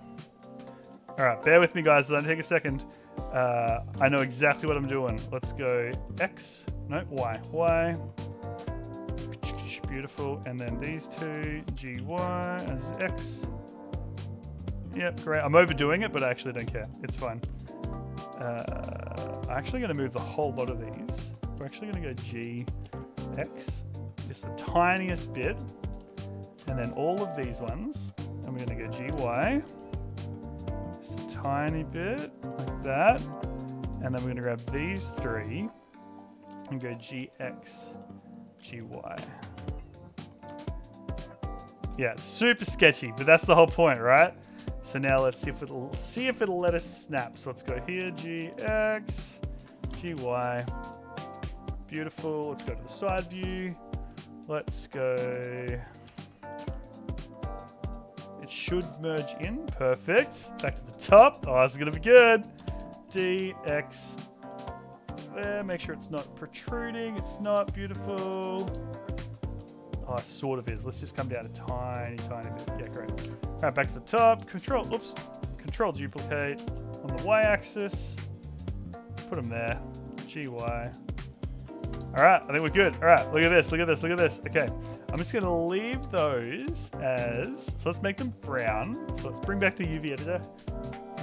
All right, bear with me, guys. It'll take a second. I know exactly what I'm doing. Let's go X. No, Y. Y. Beautiful. And then these two, G, Y as X. Yep, great. I'm overdoing it, but I actually don't care. It's fine. I'm actually going to move the whole lot of these. We're actually going to go G, X. Just the tiniest bit. And then all of these ones. And we're going to go G, Y. Just a tiny bit, like that. And then we're going to grab these 3 and go G, X, G, Y. Yeah, super sketchy, but that's the whole point, right? So now let's see if it'll let us snap. So let's go here, G, X, G, Y. Beautiful. Let's go to the side view. Let's go. It should merge in. Perfect. Back to the top. Oh, this is gonna be good. D, X. There. Make sure it's not protruding. It's not. Beautiful. Oh, it sort of is. Let's just come down a tiny bit. Yeah, great. All right, back to the top. Control duplicate on the Y-axis. Put them there. G, Y. All right, I think we're good. All right, look at this. Okay, I'm just gonna leave those as, so let's make them brown. So let's bring back the UV editor.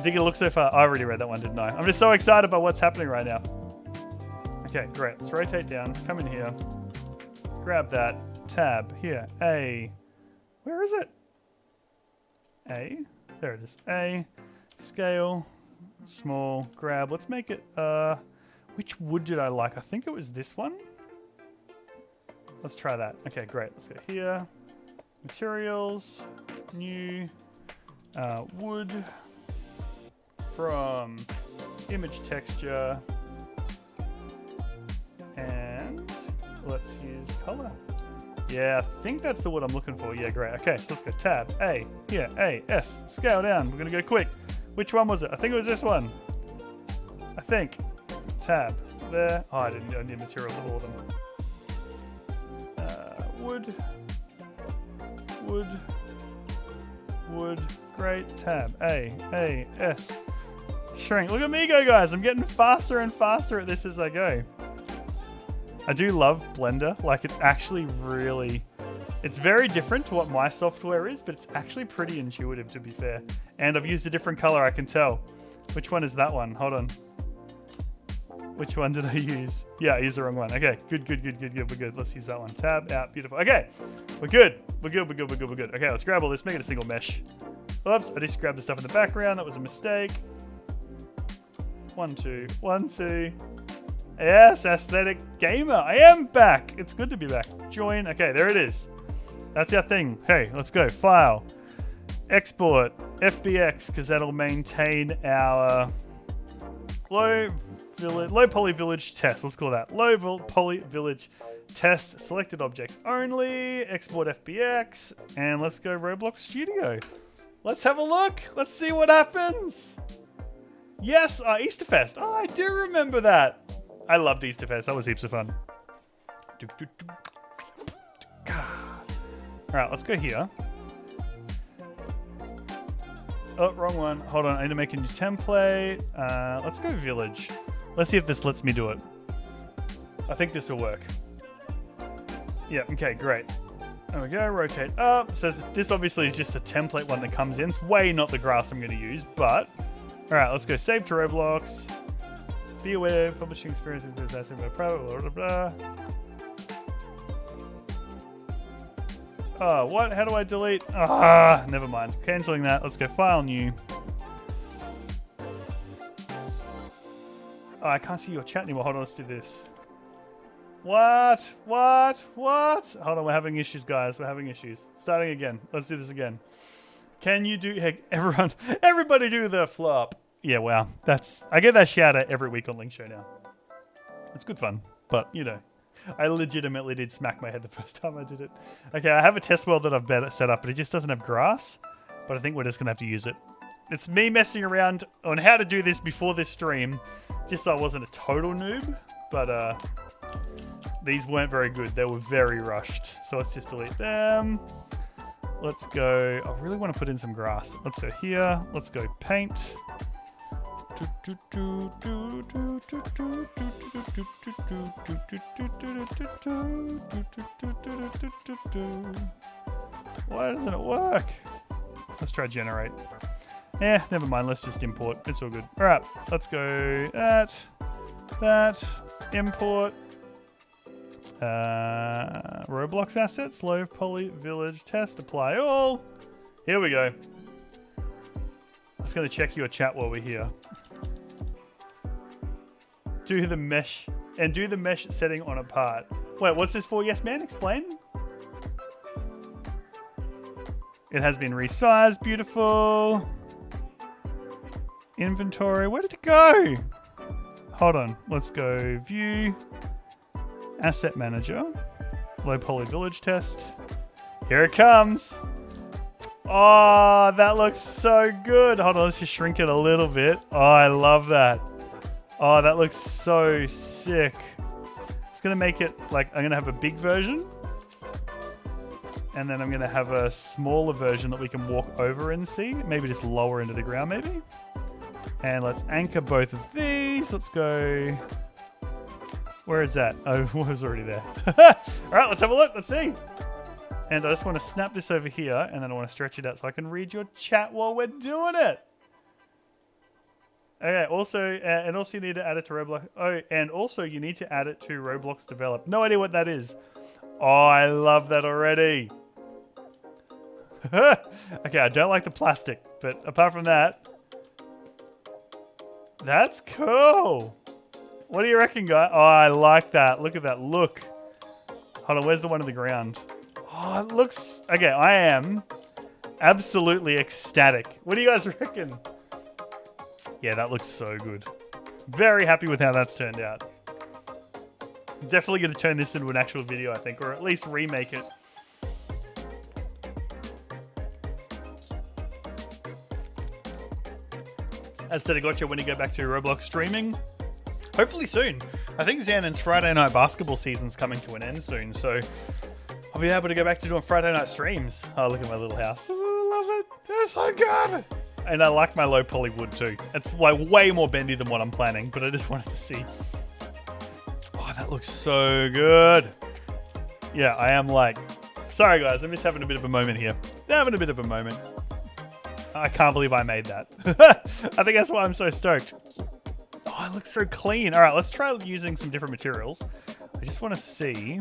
Dig it look so far. I already read that one, didn't I? I'm just so excited about what's happening right now. Okay, great. Let's rotate down, come in here, grab that. Tab here, A. Where is it? A. There it is. A. Scale. Small. Grab. Let's make it, which wood did I like? I think it was this one. Let's try that. Okay, great. Let's go here. Materials. New. Wood. From image texture. And let's use color. Yeah, I think that's the wood I'm looking for. Yeah, great. Okay, so let's go tab, A, here, A, S, scale down. We're gonna go quick. Which one was it? I think it was this one. I think. Tab, there. Oh, I need materials of all of them. Wood. Wood. Wood. Great. Tab, A, S. Shrink. Look at me go, guys. I'm getting faster and faster at this as I go. I do love Blender. Like, it's actually really... It's very different to what my software is, but it's actually pretty intuitive, to be fair. And I've used a different color, I can tell. Which one is that one? Hold on. Which one did I use? Yeah, I used the wrong one. Okay, good. We're good. Let's use that one. Tab, out, beautiful. Okay, we're good. We're good. Okay, let's grab all this, make it a single mesh. Oops, I just grabbed the stuff in the background. That was a mistake. 1, 2, 1, 2. Yes, aesthetic gamer. I am back. It's good to be back. Join. Okay, there it is. That's our thing. Hey, let's go. File. Export. FBX, because that'll maintain our low poly village test. Let's call that low poly village test. Selected objects only. Export FBX. And let's go Roblox Studio. Let's have a look. Let's see what happens. Yes, Easterfest. Oh, I do remember that. I loved Easterfest. That was heaps of fun. Alright, let's go here. Oh, wrong one. Hold on, I need to make a new template. Let's go village. Let's see if this lets me do it. I think this will work. Yeah, okay, great. There we go, rotate up. So this obviously is just the template one that comes in. It's way not the grass I'm going to use, but... Alright, let's go save to Roblox. Be aware, publishing experience is disaster, private, blah, blah, blah. Oh, what? How do I delete? Ah, never mind. Canceling that. Let's go file new. Oh, I can't see your chat anymore. Hold on, let's do this. What? Hold on, we're having issues, guys. We're having issues. Starting again. Let's do this again. Can you do... Heck, everybody do the flop. Yeah, wow. I get that shout out every week on Link Show now. It's good fun, but, you know. I legitimately did smack my head the first time I did it. Okay, I have a test world that I've set up, but it just doesn't have grass. But I think we're just going to have to use it. It's me messing around on how to do this before this stream, just so I wasn't a total noob. But these weren't very good. They were very rushed. So let's just delete them. Let's go... I really want to put in some grass. Let's go here. Let's go paint. Why doesn't it work? Let's try generate. Never mind. Let's just import. It's all good. All right. Let's go that, import, Roblox assets, low poly village test, apply all. Here we go. I'm just going to check your chat while we're here. Do the mesh setting on a part. Wait, what's this for? Yes, man, explain. It has been resized. Beautiful. Inventory. Where did it go? Hold on. Let's go view. Asset manager. Low poly village test. Here it comes. Oh, that looks so good. Hold on, let's just shrink it a little bit. Oh, I love that. Oh, that looks so sick. It's going to make it like, I'm going to have a big version. And then I'm going to have a smaller version that we can walk over and see. Maybe just lower into the ground, maybe. And let's anchor both of these. Let's go... Where is that? Oh, it was already there. All right, let's have a look. Let's see. And I just want to snap this over here, and then I want to stretch it out so I can read your chat while we're doing it. Okay, also, and also you need to add it to Roblox. Oh, and also you need to add it to Roblox Develop. No idea what that is. Oh, I love that already. Okay, I don't like the plastic, but apart from that, that's cool. What do you reckon, guy? Oh, I like that. Look at that. Look. Hold on, where's the one on the ground? Oh, it looks... Okay, I am absolutely ecstatic. What do you guys reckon? Yeah, that looks so good. Very happy with how that's turned out. Definitely going to turn this into an actual video, I think, or at least remake it. As said, I gotcha when you go back to Roblox streaming. Hopefully soon. I think Xanon's Friday night basketball season's coming to an end soon, so I'll be able to go back to doing Friday night streams. Oh, look at my little house. Oh, I love it. It's so good. And I like my low poly wood too. It's like way more bendy than what I'm planning, but I just wanted to see. Oh, that looks so good. Yeah, I am like... Sorry guys, I'm just having a bit of a moment here. Having a bit of a moment. I can't believe I made that. I think that's why I'm so stoked. Oh, it looks so clean. All right, let's try using some different materials. I just want to see.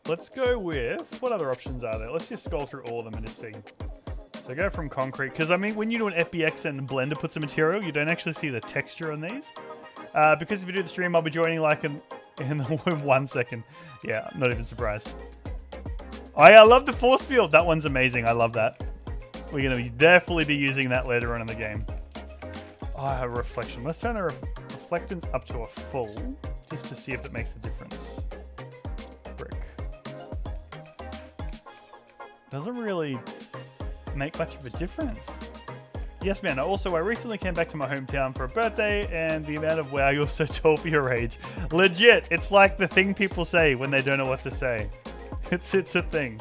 Let's go with, what other options are there? Let's just scroll through all of them and just see. So go from concrete, because I mean, when you do an FBX and Blender puts a material, you don't actually see the texture on these. Because if you do the stream, I'll be joining like in 1 second. Yeah, I'm not even surprised. Oh yeah, I love the force field. That one's amazing. I love that. We're going to definitely be using that later on in the game. Oh, reflection. Let's turn the reflectance up to a full, just to see if it makes a difference. Brick. Doesn't really make much of a difference. Yes, man. Also, I recently came back to my hometown for a birthday, and the amount of wow, you're so tall for your age. Legit. It's like the thing people say when they don't know what to say. It's a thing.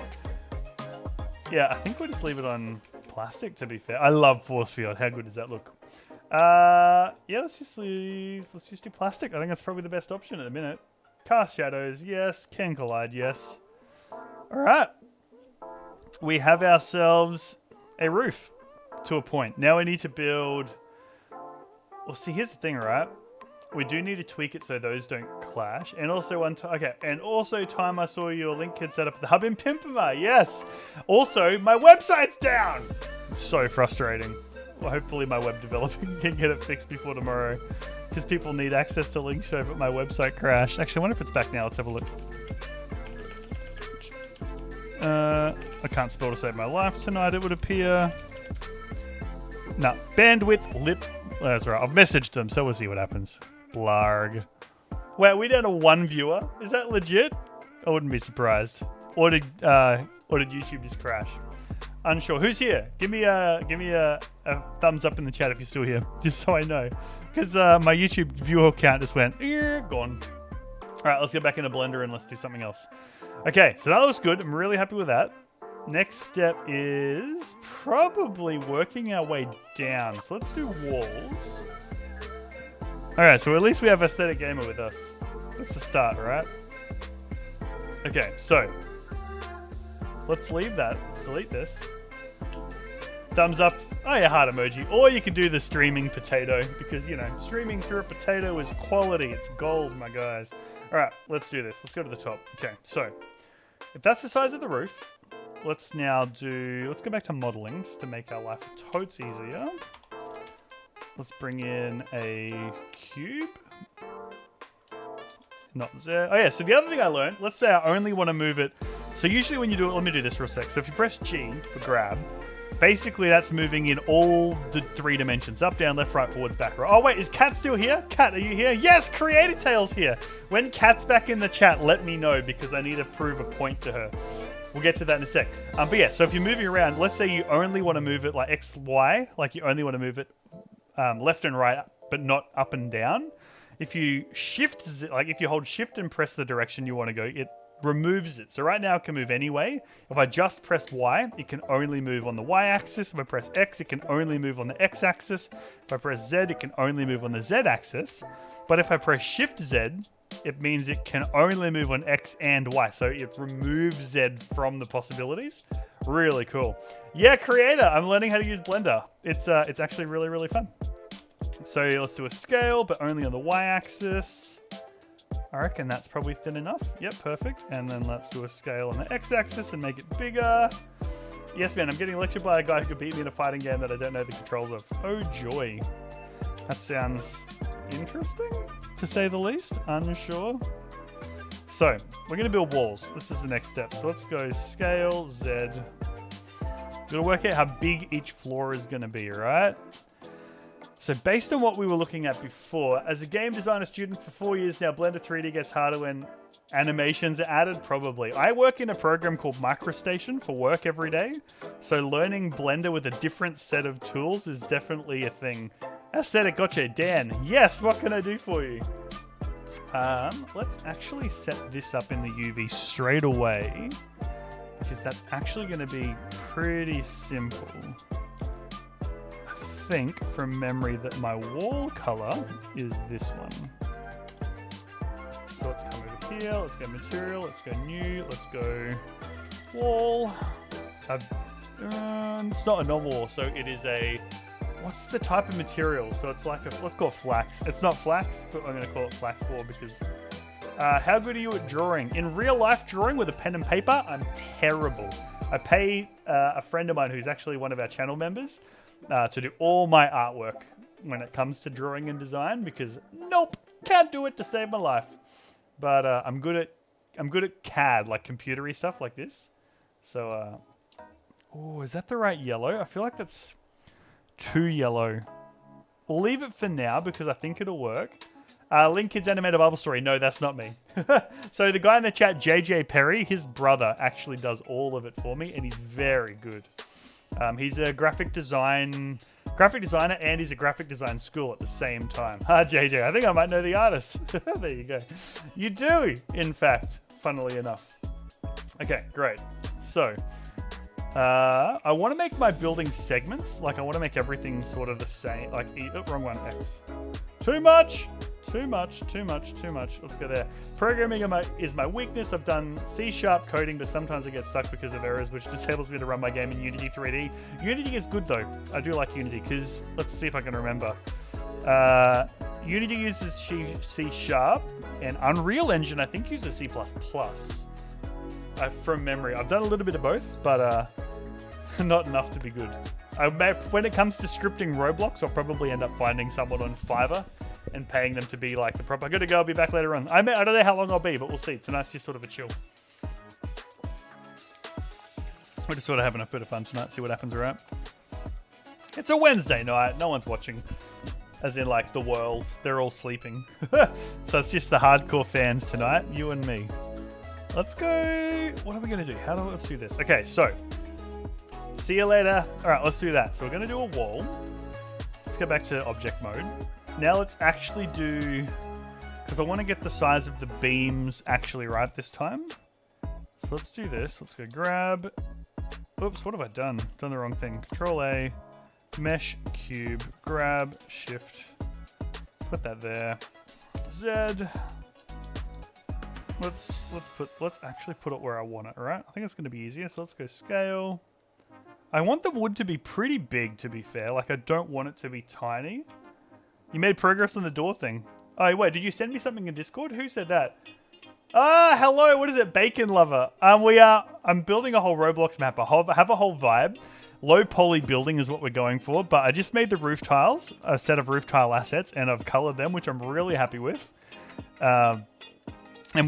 Yeah, I think we'll just leave it on plastic, to be fair. I love force field. How good does that look? Yeah, let's just do plastic. I think that's probably the best option at the minute. Cast shadows, yes. Can collide, yes. All right. We have ourselves a roof to a point. Now we need to build... Well, see, here's the thing, right? We do need to tweak it so those don't clash. And also and also time I saw your link kid set up the hub in Pimpama. Yes. Also, my website's down. It's so frustrating. Well, hopefully my web developer can get it fixed before tomorrow, because people need access to link show, but my website crashed. Actually, I wonder if it's back now. Let's have a look. I can't spell to save my life tonight, it would appear. No, bandwidth lip. That's right. I've messaged them, so we'll see what happens. Blarg. Wait, we down to 1 viewer? Is that legit? I wouldn't be surprised. Or did YouTube just crash? Unsure. Who's here? Give me a thumbs up in the chat if you're still here, just so I know. Because my YouTube viewer count just went gone. All right, let's get back into Blender and let's do something else. Okay, so that looks good. I'm really happy with that. Next step is probably working our way down. So let's do walls. All right, so at least we have Aesthetic Gamer with us. That's a start, right? Okay, so let's leave that. Let's delete this. Thumbs up. Oh yeah, heart emoji. Or you could do the streaming potato, because, you know, streaming through a potato is quality. It's gold, my guys. All right, let's do this. Let's go to the top. Okay, so if that's the size of the roof, let's go back to modeling just to make our life totes easier. Let's bring in a cube. Not there. Oh yeah, so the other thing I learned, let's say I only want to move it. So usually when you do it, let me do this real sec. So if you press G for grab, basically that's moving in all the 3 dimensions. Up, down, left, right, forwards, back, right. Oh wait, is Kat still here? Kat, are you here? Yes, Creator Tales here. When Kat's back in the chat, let me know, because I need to prove a point to her. We'll get to that in a sec. But yeah, so if you're moving around, let's say you only want to move it like X, Y, like you only want to move it left and right, but not up and down. If you if you hold shift and press the direction you want to go, it removes it. So right now it can move anyway. If I just press Y, it can only move on the Y axis. If I press X, it can only move on the X axis. If I press Z, it can only move on the Z axis. But if I press Shift Z, it means it can only move on X and Y. So it removes Z from the possibilities. Really cool. Yeah, Creator, I'm learning how to use Blender. It's actually really, really fun. So let's do a scale, but only on the Y axis. I reckon that's probably thin enough. Yep, perfect. And then let's do a scale on the x-axis and make it bigger. Yes, man, I'm getting lectured by a guy who could beat me in a fighting game that I don't know the controls of. Oh, joy. That sounds interesting, to say the least. Unsure. So, we're going to build walls. This is the next step. So let's go scale, Z. Got to work out how big each floor is going to be, right? So based on what we were looking at before, as a game designer student for 4 years now, Blender 3D gets harder when animations are added, probably. I work in a program called MicroStation for work every day. So learning Blender with a different set of tools is definitely a thing. Aesthetic, gotcha. Dan, yes, what can I do for you? Let's actually set this up in the UV straight away, because that's actually going to be pretty simple. I think from memory that my wall color is this one. So let's come over here, let's go material, let's go new, let's go wall. It's not a normal wall, so it is a, what's the type of material? So it's like a, let's call it flax. It's not flax, but I'm going to call it flax wall because how good are you at drawing? In real life drawing with a pen and paper, I'm terrible. I pay a friend of mine who's actually one of our channel members to do all my artwork when it comes to drawing and design, because nope, can't do it to save my life. But I'm good at CAD, like computery stuff like this. So, oh, is that the right yellow? I feel like that's too yellow. We'll leave it for now because I think it'll work. Link Kids Animated Bible Story. No, that's not me. So the guy in the chat, JJ Perry, his brother actually does all of it for me, and he's very good. He's a graphic designer, and he's a graphic design school at the same time. JJ, I think I might know the artist. There you go. You do, in fact, funnily enough. Okay, great. So, I want to make my building segments. Like, I want to make everything sort of the same. Like, wrong one, X. Too much. Let's go there. Programming is my weakness. I've done C# coding, but sometimes I get stuck because of errors, which disables me to run my game in Unity 3D. Unity is good, though. I do like Unity, because let's see if I can remember. Unity uses C#, and Unreal Engine, I think, uses C++. From memory. I've done a little bit of both, but not enough to be good. When it comes to scripting Roblox, I'll probably end up finding someone on Fiverr and paying them to be like the proper. I gotta go, I'll be back later on. I don't know how long I'll be, but we'll see. Tonight's just sort of a chill. We're just sort of having a bit of fun tonight, see what happens around. It's a Wednesday night, no one's watching. As in like the world, they're all sleeping. So it's just the hardcore fans tonight, you and me. Let's go, what are we gonna do? Let's do this. Okay, so, see you later. All right, let's do that. So we're gonna do a wall. Let's go back to object mode. Now let's actually do, because I want to get the size of the beams actually right this time. So let's do this. Let's go grab, oops, what have I done? Done the wrong thing. Control A, mesh cube, grab, shift, put that there. Z. Let's actually put it where I want it, all right? I think it's going to be easier. So let's go scale. I want the wood to be pretty big, to be fair. Like, I don't want it to be tiny. You made progress on the door thing. Oh, wait, did you send me something in Discord? Who said that? Hello, what is it? Bacon Lover. I'm building a whole Roblox map. I have a whole vibe. Low poly building is what we're going for, but I just made the roof tiles, a set of roof tile assets, and I've colored them, which I'm really happy with. And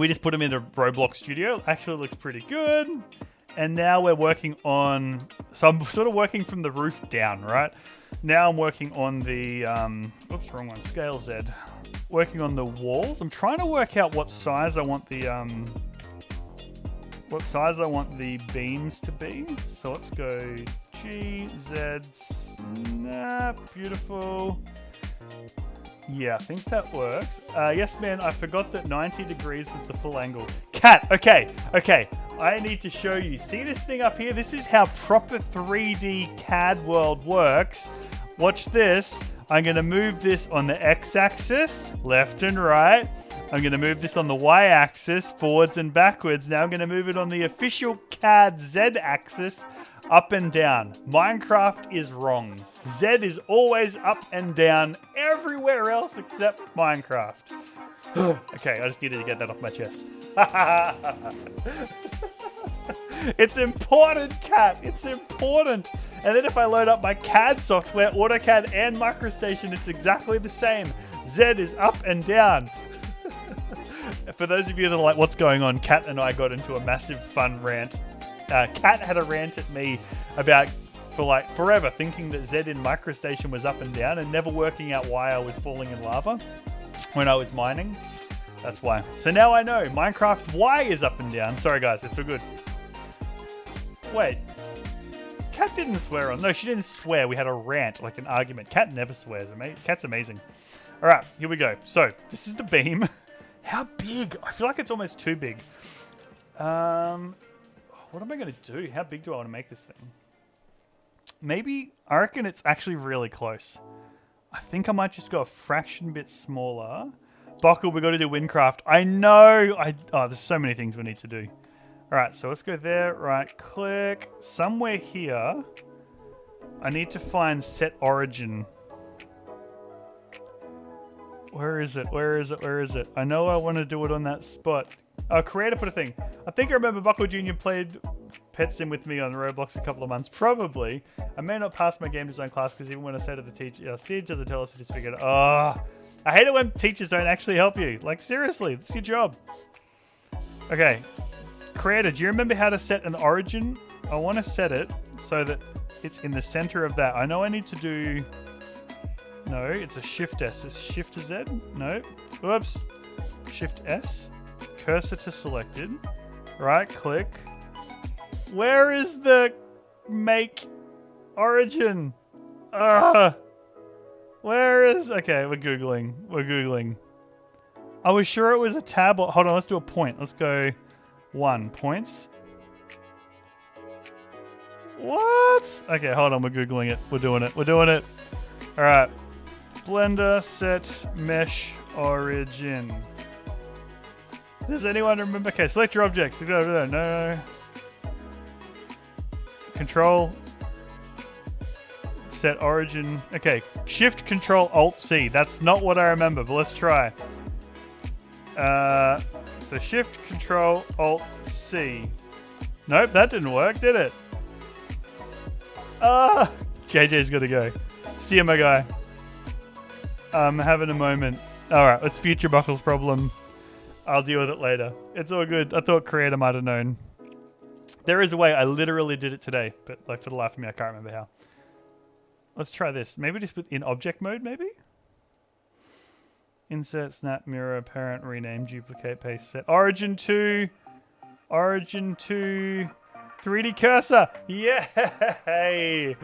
we just put them into Roblox Studio. Actually looks pretty good. And now we're working on, so I'm sort of working from the roof down, right? Now I'm working on the, oops, wrong one, scale Z. Working on the walls. I'm trying to work out what size I want the beams to be. So let's go G, Z, snap, beautiful. Yeah, I think that works. Yes, man, I forgot that 90 degrees was the full angle. Cat, okay. I need to show you. See this thing up here? This is how proper 3D CAD world works. Watch this. I'm going to move this on the x-axis, left and right. I'm going to move this on the y-axis, forwards and backwards. Now I'm going to move it on the official CAD Z-axis, up and down. Minecraft is wrong. Z is always up and down everywhere else except Minecraft. Okay, I just needed to get that off my chest. It's important, Cat. It's important. And then if I load up my CAD software, AutoCAD and MicroStation, it's exactly the same. Z is up and down. For those of you that are like, what's going on? Cat and I got into a massive fun rant. Cat had a rant at me about, for like forever, thinking that Z in MicroStation was up and down and never working out why I was falling in lava when I was mining. That's why. So now I know. Minecraft Y is up and down. Sorry guys, it's so good. Wait. Cat didn't swear on. No, she didn't swear. We had a rant, like an argument. Cat never swears. Cat's amazing. All right, here we go. So this is the beam. How big? I feel like it's almost too big. What am I going to do? How big do I want to make this thing? Maybe, I reckon it's actually really close. I think I might just go a fraction bit smaller. Buckle, we got to do Windcraft. I know. Oh, there's so many things we need to do. All right, so let's go there. Right click. Somewhere here, I need to find set origin. Where is it? Where is it? Where is it? I know I want to do it on that spot. Oh, creator put a thing. I think I remember Buckle Jr. played Pet Sim with me on Roblox a couple of months. Probably. I may not pass my game design class because even when I say to the teacher, Steve doesn't tell us to just figure it out. Oh, I hate it when teachers don't actually help you. Like, seriously, it's your job. Okay. Creator, do you remember how to set an origin? I want to set it so that it's in the center of that. I know I need to do... No, it's a Shift S. Is Shift Z? No. Whoops. Shift S. Cursor to selected. Right click. Where is the make origin? Where is... Okay, we're Googling. We're Googling. I was sure it was a tab. Or, hold on, let's do a point. Let's go 1 points. What? Okay, hold on. We're Googling it. We're doing it. We're doing it. All right. Blender set mesh origin. Does anyone remember? Okay, select your objects. Go over there. No. Control. Set origin. Okay, Shift Control Alt C. That's not what I remember, but let's try. So Shift Control Alt C. Nope, that didn't work, did it? JJ's got to go. See you, my guy. I'm having a moment. All right, it's Future Buckle's problem. I'll deal with it later. It's all good. I thought Creator might have known. There is a way. I literally did it today, but like for the life of me, I can't remember how. Let's try this. Maybe just in object mode, maybe? Insert, snap, mirror, parent, rename, duplicate, paste, set. Origin to 3D cursor. Yay!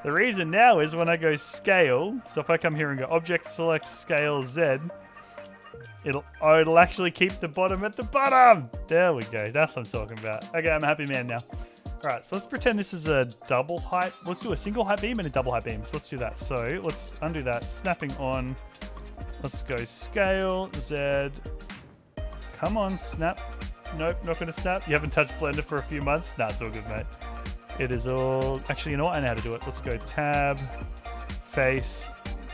The reason now is when I go scale, so if I come here and go object select scale Z, it'll actually keep the bottom at the bottom. There we go. That's what I'm talking about. Okay, I'm a happy man now. All right, so let's pretend this is a double height. Let's do a single height beam and a double height beam. So let's do that. So let's undo that. Snapping on. Let's go scale Z. Come on, snap. Nope, not going to snap. You haven't touched Blender for a few months? Nah, it's all good, mate. It is all... Actually, you know what? I know how to do it. Let's go tab, face,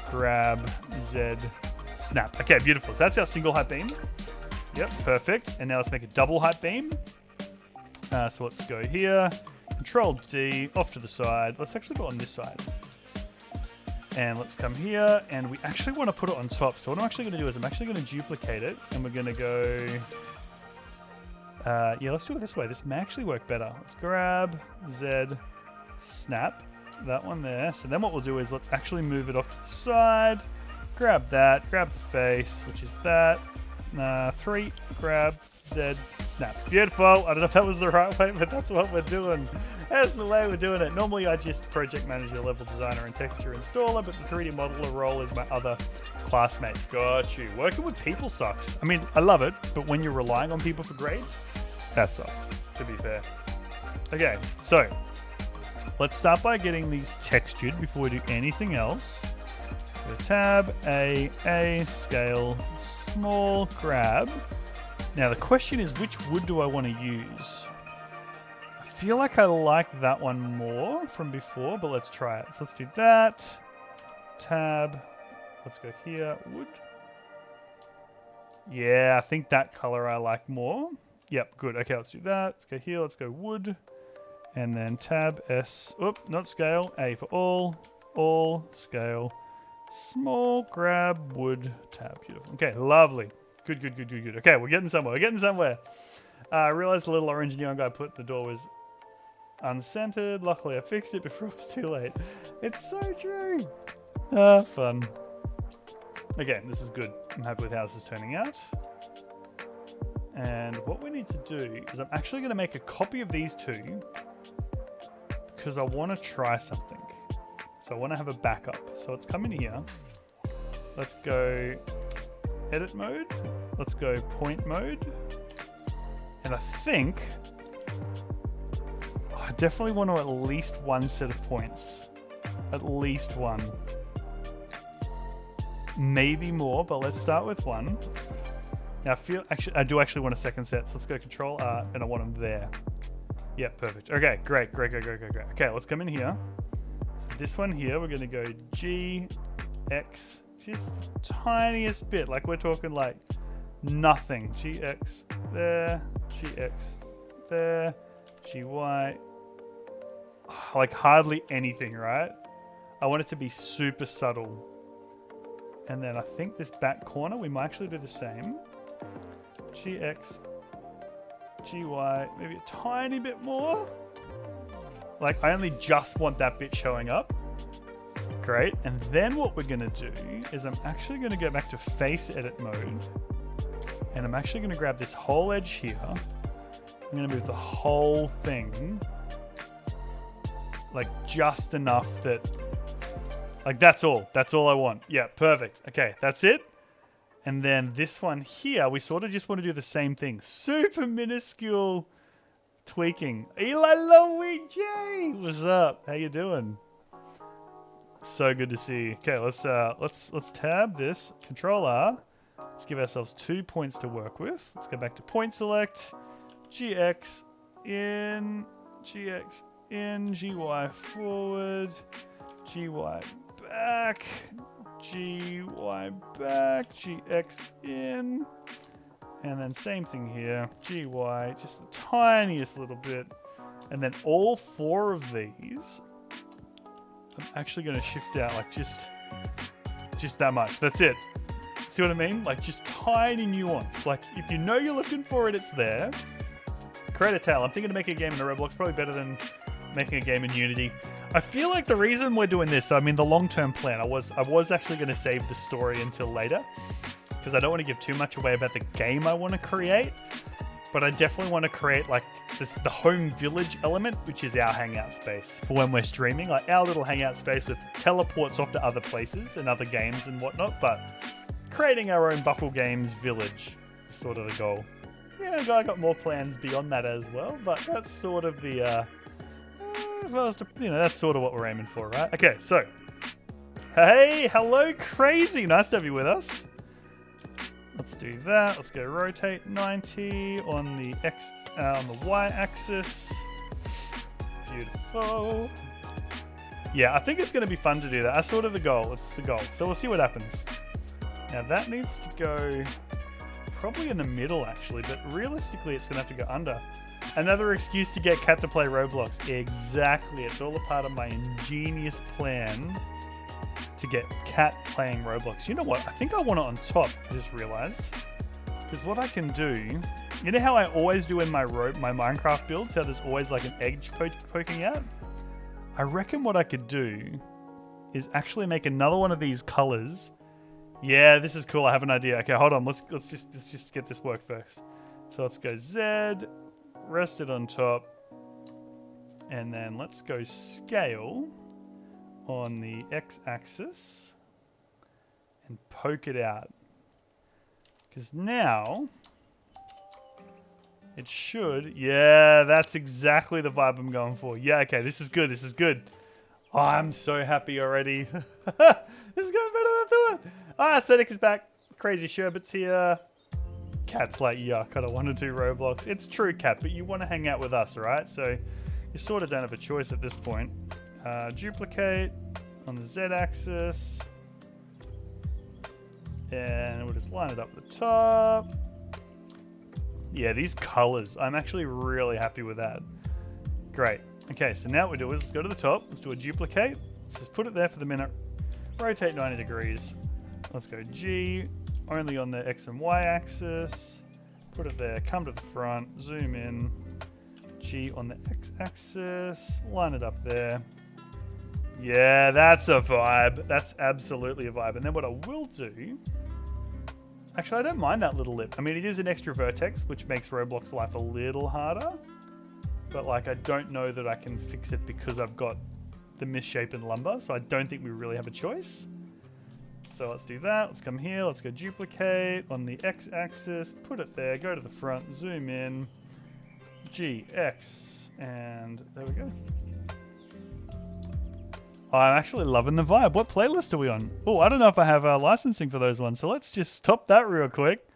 grab, Z, snap. Okay, beautiful. So that's our single height beam. Yep, perfect. And now let's make a double height beam. So let's go here. Control D, off to the side. Let's actually go on this side. And let's come here, and we actually want to put it on top. So what I'm actually going to do is I'm actually going to duplicate it, and we're going to go... yeah, let's do it this way. This may actually work better. Let's grab Z, snap, that one there. So then what we'll do is let's actually move it off to the side. Grab that, grab the face, which is that. 3, grab, Z, snap. Beautiful. I don't know if that was the right way, but that's what we're doing. That's the way we're doing it. Normally I just project manager, level designer, and texture installer, but the 3D modeler role is my other classmate. Got you. Working with people sucks. I mean, I love it, but when you're relying on people for grades, that sucks, to be fair. Okay, so let's start by getting these textured before we do anything else. So tab, A, scale, small, grab. Now the question is, which wood do I want to use? I feel like I like that one more from before, but let's try it. So let's do that. Tab. Let's go here. Wood. Yeah, I think that color I like more. Yep, good. Okay, let's do that. Let's go here. Let's go wood. And then tab S. Oop, not scale. A for all, scale, small, grab, wood, tab. Beautiful. Okay, lovely. Good, good, good, good, good. Okay, we're getting somewhere. We're getting somewhere. I realized the little orange neon guy put the door was uncentered. Luckily, I fixed it before it was too late. It's so true. Ah, fun. Okay, this is good. I'm happy with how this is turning out. And what we need to do is I'm actually going to make a copy of these two because I want to try something. So I want to have a backup. So let's come in here. Let's go edit mode. Let's go point mode. And I think I definitely want to at least one set of points. At least one. Maybe more, but let's start with one. Now I do actually want a second set, so let's go Control R, and I want them there. Yeah, perfect. Okay, great. Okay, let's come in here. So this one here, we're gonna go G, X, just the tiniest bit, like we're talking like nothing. GX there, GX there, GY, like hardly anything, right? I want it to be super subtle. And then I think this back corner, we might actually do the same. GX, GY, maybe a tiny bit more. Like, I only just want that bit showing up. Great. And then what we're going to do is I'm actually going to go back to face edit mode. And I'm actually going to grab this whole edge here. I'm going to move the whole thing. Like, just enough that... Like, that's all. That's all I want. Yeah, perfect. Okay, that's it. And then this one here, we sort of just want to do the same thing. Super minuscule tweaking. Eli Luigi! What's up? How you doing? So good to see you. Okay, let's tab this. Control R. Let's give ourselves 2 points to work with. Let's go back to point select. GX in, GX in, GY forward, GY back, GY back, GX in, and then same thing here, GY, just the tiniest little bit, and then all 4 of these, I'm actually going to shift out like just that much. That's it. See what I mean? Like just tiny nuance. Like if you know you're looking for it, it's there. Create a tale. I'm thinking to make a game in the Roblox, probably better than making a game in Unity. I feel like the reason we're doing this, I mean the long-term plan, I was actually going to save the story until later because I don't want to give too much away about the game I want to create, but I definitely want to create like the home village element, which is our hangout space for when we're streaming, like our little hangout space with teleports off to other places and other games and whatnot, but creating our own Buckle Games village is sort of the goal. Yeah, I got more plans beyond that as well, but that's sort of the, that's sort of what we're aiming for, right? Okay, so, hey, hello, crazy, nice to have you with us. Let's do that. Let's go rotate 90 on the on the y-axis. Beautiful. Yeah, I think it's going to be fun to do that. That's sort of the goal. It's the goal. So we'll see what happens. Now that needs to go probably in the middle actually, but realistically it's going to have to go under. Another excuse to get Cat to play Roblox. Exactly. It's all a part of my ingenious plan to get Cat playing Roblox. You know what? I think I want it on top, I just realized. Because what I can do... You know how I always do in my Minecraft builds? How there's always like an edge poking out? I reckon what I could do is actually make another one of these colors. Yeah, this is cool. I have an idea. Okay, hold on. Let's just get this work first. So let's go Z, rest it on top, and then let's go scale on the x-axis and poke it out. Because now it should. Yeah, that's exactly the vibe I'm going for. Yeah, okay, this is good. This is good. Oh, I'm so happy already. This is going better than I thought. Ah, Aesthetic is back. Crazy Sherbet's here. Cat's like, yuck, I don't want to do Roblox. It's true, Cat, but you want to hang out with us, right? So you sort of don't have a choice at this point. Duplicate on the Z-axis. And we'll just line it up at the top. Yeah, these colors, I'm actually really happy with that. Great. Okay, so now what we do is let's go to the top. Let's do a duplicate. Let's just put it there for the minute. Rotate 90 degrees. Let's go G, only on the X and Y axis. Put it there, come to the front, zoom in. G on the X axis, line it up there. Yeah, that's a vibe. That's absolutely a vibe. And then what I will do... Actually, I don't mind that little lip. I mean, it is an extra vertex, which makes Roblox life a little harder. But, like, I don't know that I can fix it because I've got the misshapen lumber. So I don't think we really have a choice. So let's do that. Let's come here. Let's go duplicate on the X-axis. Put it there. Go to the front. Zoom in. G, X. And there we go. I'm actually loving the vibe. What playlist are we on? Oh, I don't know if I have licensing for those ones. So let's just stop that real quick.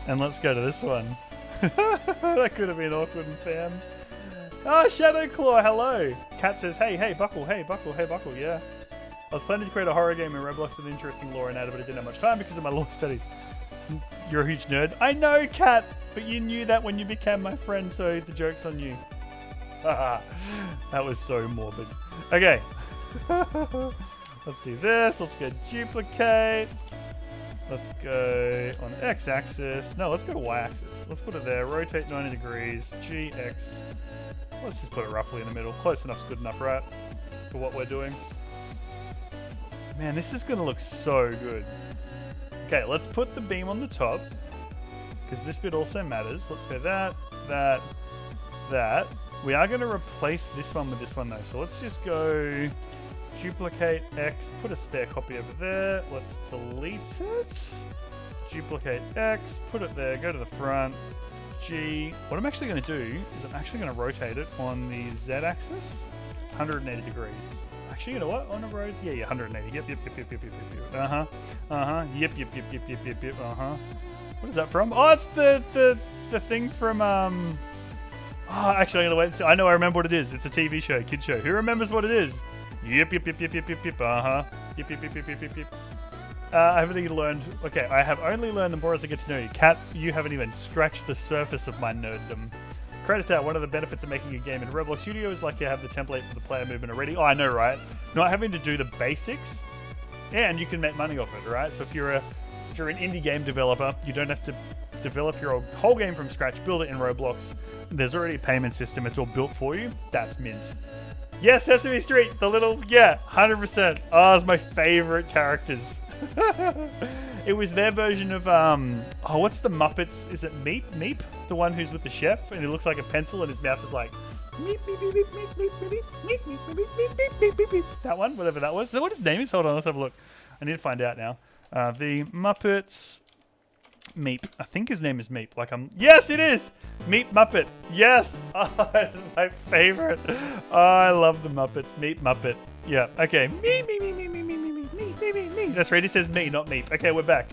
And let's go to this one. That could have been awkward and fam. Oh, Shadow Claw, hello. Cat says, hey, Buckle, hey, Buckle, hey, Buckle, yeah. I was planning to create a horror game in Roblox with interesting lore and data, but I didn't have much time because of my law studies. You're a huge nerd. I know, Cat, but you knew that when you became my friend, so the joke's on you. That was so morbid. Okay. Let's do this. Let's go duplicate. Let's go on X-axis. No, let's go to Y-axis. Let's put it there. Rotate 90 degrees. G, X. Let's just put it roughly in the middle. Close enough's good enough, right? For what we're doing. Man, this is going to look so good. Okay, let's put the beam on the top. Because this bit also matters. Let's go that, that, that. We are going to replace this one with this one though. So let's just go duplicate X, put a spare copy over there. Let's delete it. Duplicate X, put it there, go to the front. G. What I'm actually going to do is I'm actually going to rotate it on the Z axis, 180 degrees. Actually, you know what? On a road, yeah, 180. Yep. Yep. What is that from? Oh, it's the thing from Oh, actually, I'm gonna wait. I know. I remember what it is. It's a TV show, kid show. Who remembers what it is? Yep. Yep. I haven't even learned. Okay, I have only learned the more as I get to know you. Kat, you haven't even scratched the surface of my nerddom. Credit out. One of the benefits of making a game in Roblox Studio is like you have the template for the player movement already. Oh, I know, right? Not having to do the basics, and you can make money off it, right? So if you're an indie game developer, you don't have to develop your whole game from scratch, build it in Roblox. There's already a payment system. It's all built for you. That's mint. Yeah, Sesame Street, the little, yeah, 100%. Oh, it's my favorite characters. It was their version of, what's the Muppets? Is it Meep? Meep? The one who's with the chef, and he looks like a pencil, and his mouth is like, meep, meep, meep, meep, meep, meep, meep, meep, meep, meep, meep, meep, meep, meep, meep. That one, whatever that was. So what his name is? Hold on, let's have a look. I need to find out now. The Muppets Meep. I think his name is Meep. Yes, it is! Meep Muppet. Yes! Oh, it's my favorite. Oh, I love the Muppets. Meep Muppet. Yeah, okay. Me. That's right, he says me, not Meep. Okay, we're back.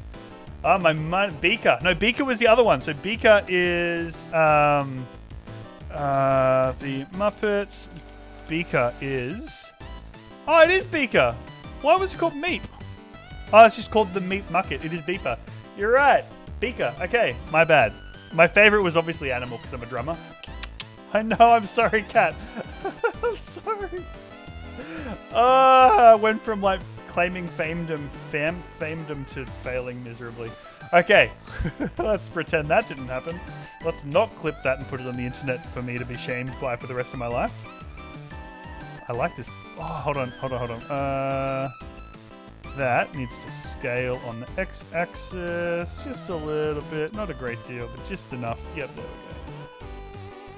Oh, my mind. Beaker. No, Beaker was the other one. So Beaker is the Muppets. Beaker is... Oh, it is Beaker. Why was it called Meep? Oh, it's just called the Meep Muppet. It is Beeper. You're right. Beaker. Okay, my bad. My favorite was obviously Animal because I'm a drummer. I know, I'm sorry, Kat. I'm sorry. I went from like claiming famedom to failing miserably. Okay, let's pretend that didn't happen. Let's not clip that and put it on the internet for me to be shamed by for the rest of my life. I like this. Oh, hold on. That needs to scale on the X-axis just a little bit. Not a great deal, but just enough. Yep, there we go.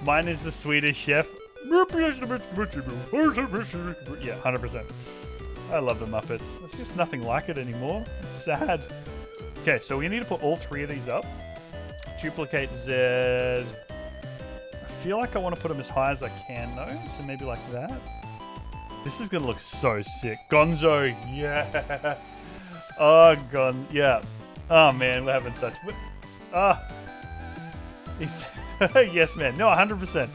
Mine is the Swedish chef. Yeah, 100%. I love the Muppets. There's just nothing like it anymore. It's sad. Okay, so we need to put all three of these up. Duplicate Z. I feel like I want to put them as high as I can, though. So maybe like that. This is going to look so sick. Gonzo, yes. Oh, yeah. Oh, man, we're having such... Yes, man. No, 100%.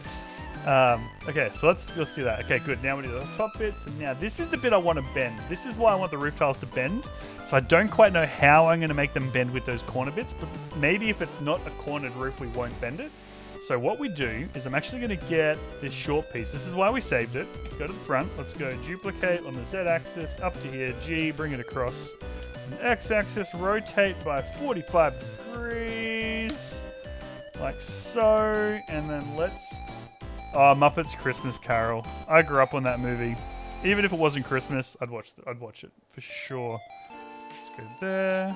Okay, so let's do that. Okay, good. Now we do the top bits, and now this is the bit I want to bend. This is why I want the roof tiles to bend. So I don't quite know how I'm going to make them bend with those corner bits, but maybe if it's not a cornered roof, we won't bend it. So what we do is I'm actually going to get this short piece. This is why we saved it. Let's go to the front. Let's go duplicate on the Z-axis up to here. G, bring it across. On the X-axis, rotate by 45 degrees. Like so. And then let's... Oh, Muppets Christmas Carol. I grew up on that movie. Even if it wasn't Christmas, I'd watch it for sure. Let's go there.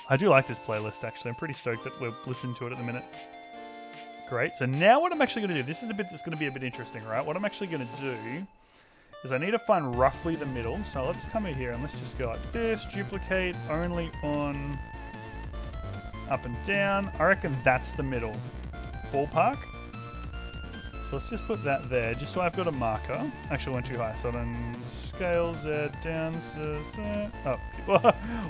I do like this playlist, actually. I'm pretty stoked that we're listening to it at the minute. Great. So now what I'm actually going to do, this is the bit that's going to be a bit interesting, right? What I'm actually going to do is I need to find roughly the middle. So let's come in here and let's just go like this. Duplicate only on up and down. I reckon that's the middle. Ballpark. So let's just put that there, just so I've got a marker. Actually, went too high. So then scale Z down, Z. Oh,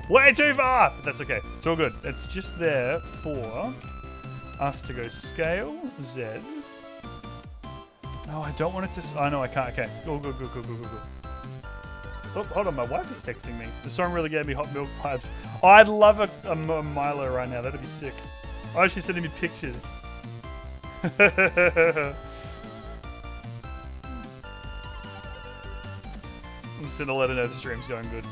way too far! But that's okay. It's all good. It's just there for us to go scale Z. No, I don't want it to... Oh, no, I can't. Okay. Go. Oh, hold on. My wife is texting me. The song really gave me hot milk vibes. Oh, I'd love a Milo right now. That'd be sick. Oh, she's sending me pictures. Instead of letting her know the stream's going good.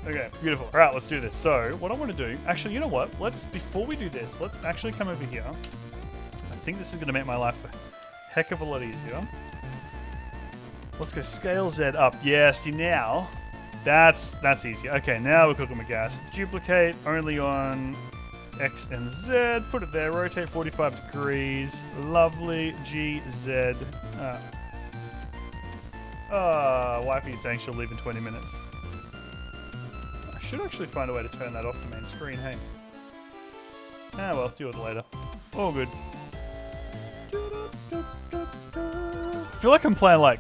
Okay, beautiful. All right, let's do this. So what I want to do, actually, you know what? Before we do this, let's actually come over here. I think this is going to make my life a heck of a lot easier. Let's go scale Z up. Yeah, see now, that's easy. Okay, now we're cooking with gas. Duplicate only on X and Z. Put it there. Rotate 45 degrees. Lovely. G, Z. Wifey's saying she'll leave in 20 minutes. I should actually find a way to turn that off the main screen, hey? Ah, well, deal with it later. All good. I feel like I'm playing like,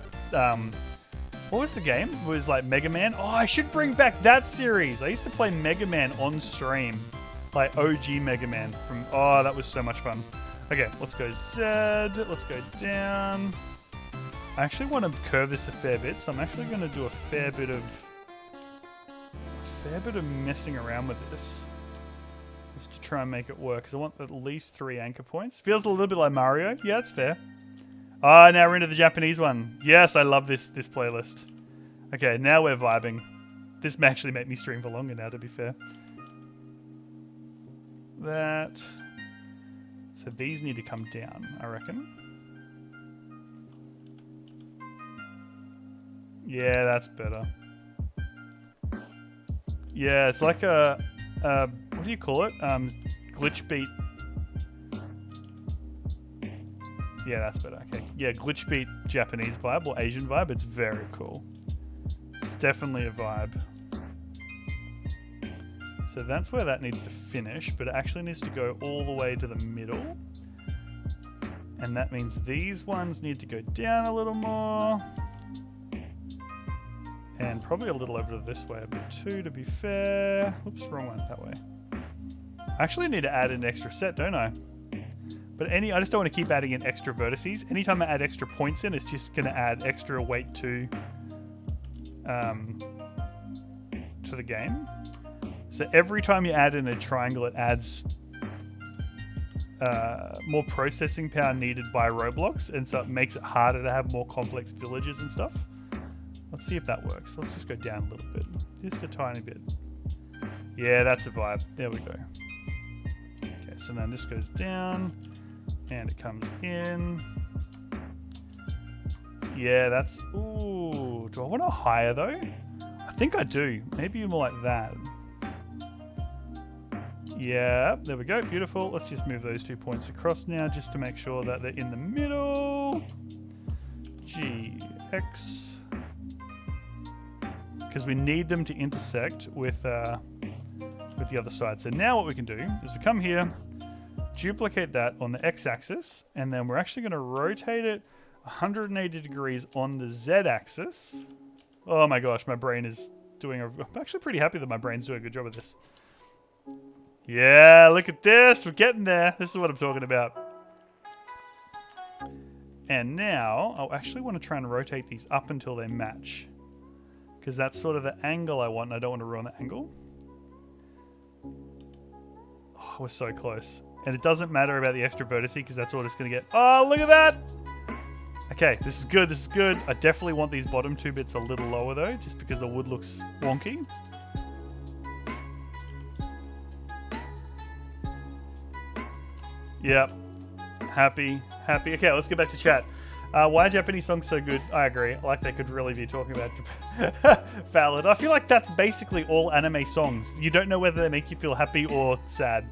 what was the game? It was like Mega Man. Oh, I should bring back that series. I used to play Mega Man on stream. Like OG Mega Man from, oh, that was so much fun. Okay, let's go Z. Let's go down. I actually want to curve this a fair bit, so I'm actually going to do a fair bit of messing around with this just to try and make it work, because I want at least 3 anchor points. Feels a little bit like Mario. Yeah, that's fair. Oh, now we're into the Japanese one. Yes, I love this playlist. Okay, now we're vibing. This may actually make me stream for longer now, to be fair. That. So these need to come down, I reckon. Yeah, that's better. Yeah, it's like a what do you call it? Glitch beat. Yeah, that's better. Okay. Yeah, glitch beat Japanese vibe or Asian vibe. It's very cool. It's definitely a vibe. So that's where that needs to finish, but it actually needs to go all the way to the middle. And that means these ones need to go down a little more. And probably a little over this way a bit too, to be fair. Oops, wrong one, that way. I actually need to add an extra set, don't I? But I just don't want to keep adding in extra vertices. Anytime I add extra points in, it's just going to add extra weight to the game. So every time you add in a triangle, it adds more processing power needed by Roblox, and so it makes it harder to have more complex villages and stuff. Let's see if that works. Let's just go down a little bit. Just a tiny bit. Yeah, that's a vibe. There we go. Okay, so now this goes down, and it comes in. Yeah, that's... Ooh, do I want to higher, though? I think I do. Maybe more like that. Yeah, there we go. Beautiful. Let's just move those 2 points across now, just to make sure that they're in the middle. G, X... because we need them to intersect with the other side. So now what we can do is we come here, duplicate that on the X-axis, and then we're actually going to rotate it 180 degrees on the Z-axis. Oh my gosh, my brain is doing I'm actually pretty happy that my brain's doing a good job of this. Yeah, look at this. We're getting there. This is what I'm talking about. And now, I actually want to try and rotate these up until they match. Because that's sort of the angle I want, and I don't want to ruin the angle. Oh, we're so close. And it doesn't matter about the extra vertice, because that's all it's going to get. Oh, look at that! Okay, this is good, this is good. I definitely want these bottom two bits a little lower, though, just because the wood looks wonky. Yep. Happy. Okay, let's get back to chat. Why are Japanese songs so good? I agree. Like they could really be talking about Valid. I feel like that's basically all anime songs. You don't know whether they make you feel happy or sad.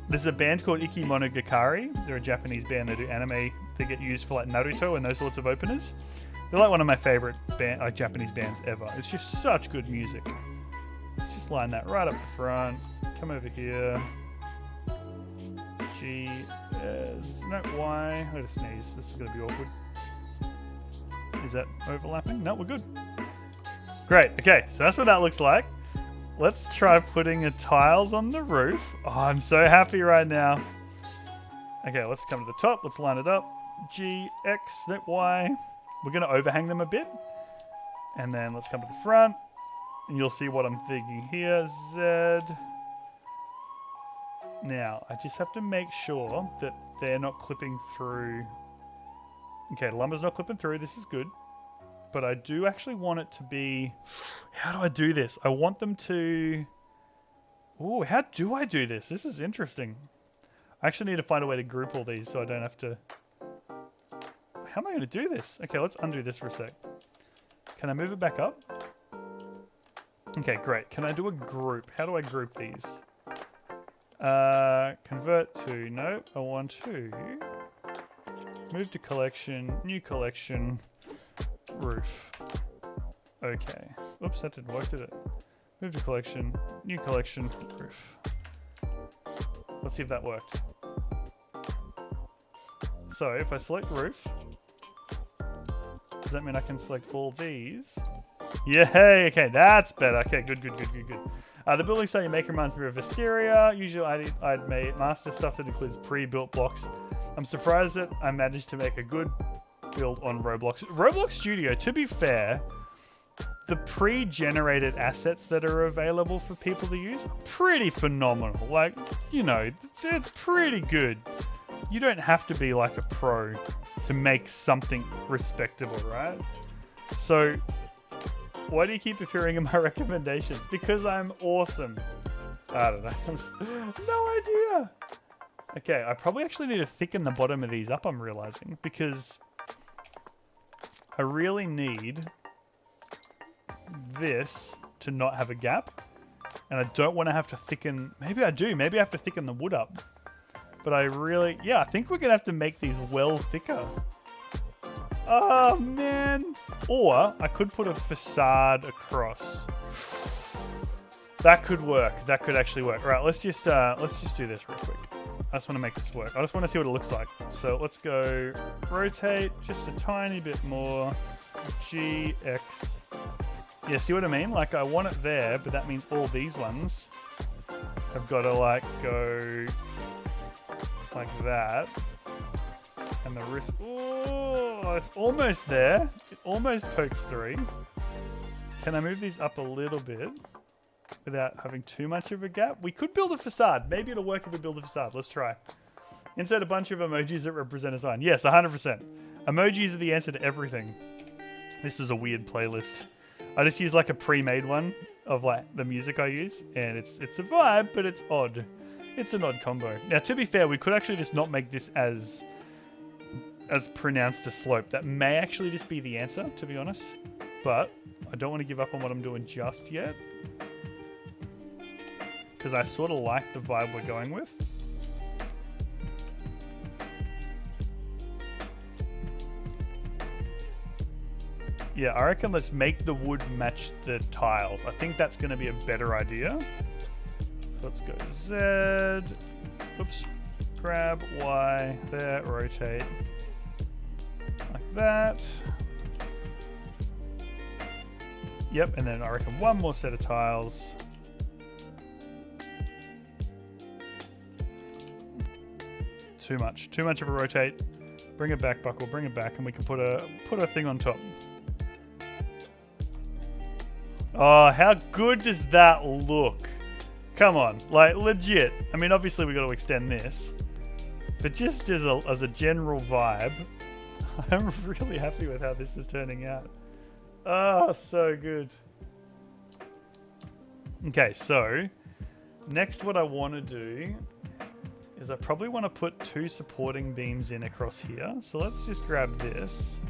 There's a band called Ikimonogatari. They're a Japanese band. They do anime. They get used for like Naruto and those sorts of openers. They're like one of my favorite Japanese bands ever. It's just such good music. Let's just line that right up the front. Come over here. G, no, Y. I'm going to sneeze. This is going to be awkward. Is that overlapping? No, we're good. Great. Okay, so that's what that looks like. Let's try putting the tiles on the roof. Oh, I'm so happy right now. Okay, let's come to the top. Let's line it up. G, X, no, Y. We're going to overhang them a bit. And then let's come to the front. And you'll see what I'm thinking here. Z. Now, I just have to make sure that they're not clipping through. Okay, the lumber's not clipping through. This is good. But I do actually want it to be... How do I do this? I want them to... Ooh, how do I do this? This is interesting. I actually need to find a way to group all these so I don't have to... How am I going to do this? Okay, let's undo this for a sec. Can I move it back up? Okay, great. Can I do a group? How do I group these? Convert to, no, I want to move to collection, new collection, roof. Okay. Oops, that didn't work, did it? Move to collection, new collection, roof. Let's see if that worked. So if I select roof, does that mean I can select all these? Yay! Okay, that's better. Okay, good. The building style you make reminds me of Visteria. Usually I'd made master stuff that includes pre-built blocks. I'm surprised that I managed to make a good build on Roblox. Roblox Studio, to be fair, the pre-generated assets that are available for people to use, pretty phenomenal. Like, you know, it's pretty good. You don't have to be like a pro to make something respectable, right? So... Why do you keep appearing in my recommendations? Because I'm awesome. I don't know. No idea. Okay, I probably actually need to thicken the bottom of these up, I'm realizing. Because I really need this to not have a gap. And I don't want to have to thicken... Maybe I do. Maybe I have to thicken the wood up. But I really... Yeah, I think we're going to have to make these well thicker. Oh, man. Or I could put a facade across. That could work. That could actually work. All right, let's just do this real quick. I just want to make this work. I just want to see what it looks like. So let's go rotate just a tiny bit more. G, X. Yeah, see what I mean? Like I want it there, but that means all these ones have got to like go like that. And the wrist, oh, it's almost there. It almost pokes through. Can I move these up a little bit without having too much of a gap? We could build a facade. Maybe it'll work if we build a facade. Let's try. Insert a bunch of emojis that represent a sign. Yes, 100%. Emojis are the answer to everything. This is a weird playlist. I just use like a pre-made one of like the music I use, and it's a vibe, but it's odd. It's an odd combo. Now, to be fair, we could actually just not make this as pronounced a slope. That may actually just be the answer, to be honest. But I don't want to give up on what I'm doing just yet. Because I sort of like the vibe we're going with. Yeah, I reckon let's make the wood match the tiles. I think that's going to be a better idea. So let's go Z. Oops. Grab Y. There. Rotate. Like that. Yep, and then I reckon one more set of tiles. Too much of a rotate. Bring it back, Buckle, bring it back, and we can put a thing on top. Oh, how good does that look? Come on, like legit. I mean, obviously we got to extend this, but just as a general vibe, I'm really happy with how this is turning out. Oh, so good. Okay, so next what I want to do is I probably want to put 2 supporting beams in across here. So let's just grab this.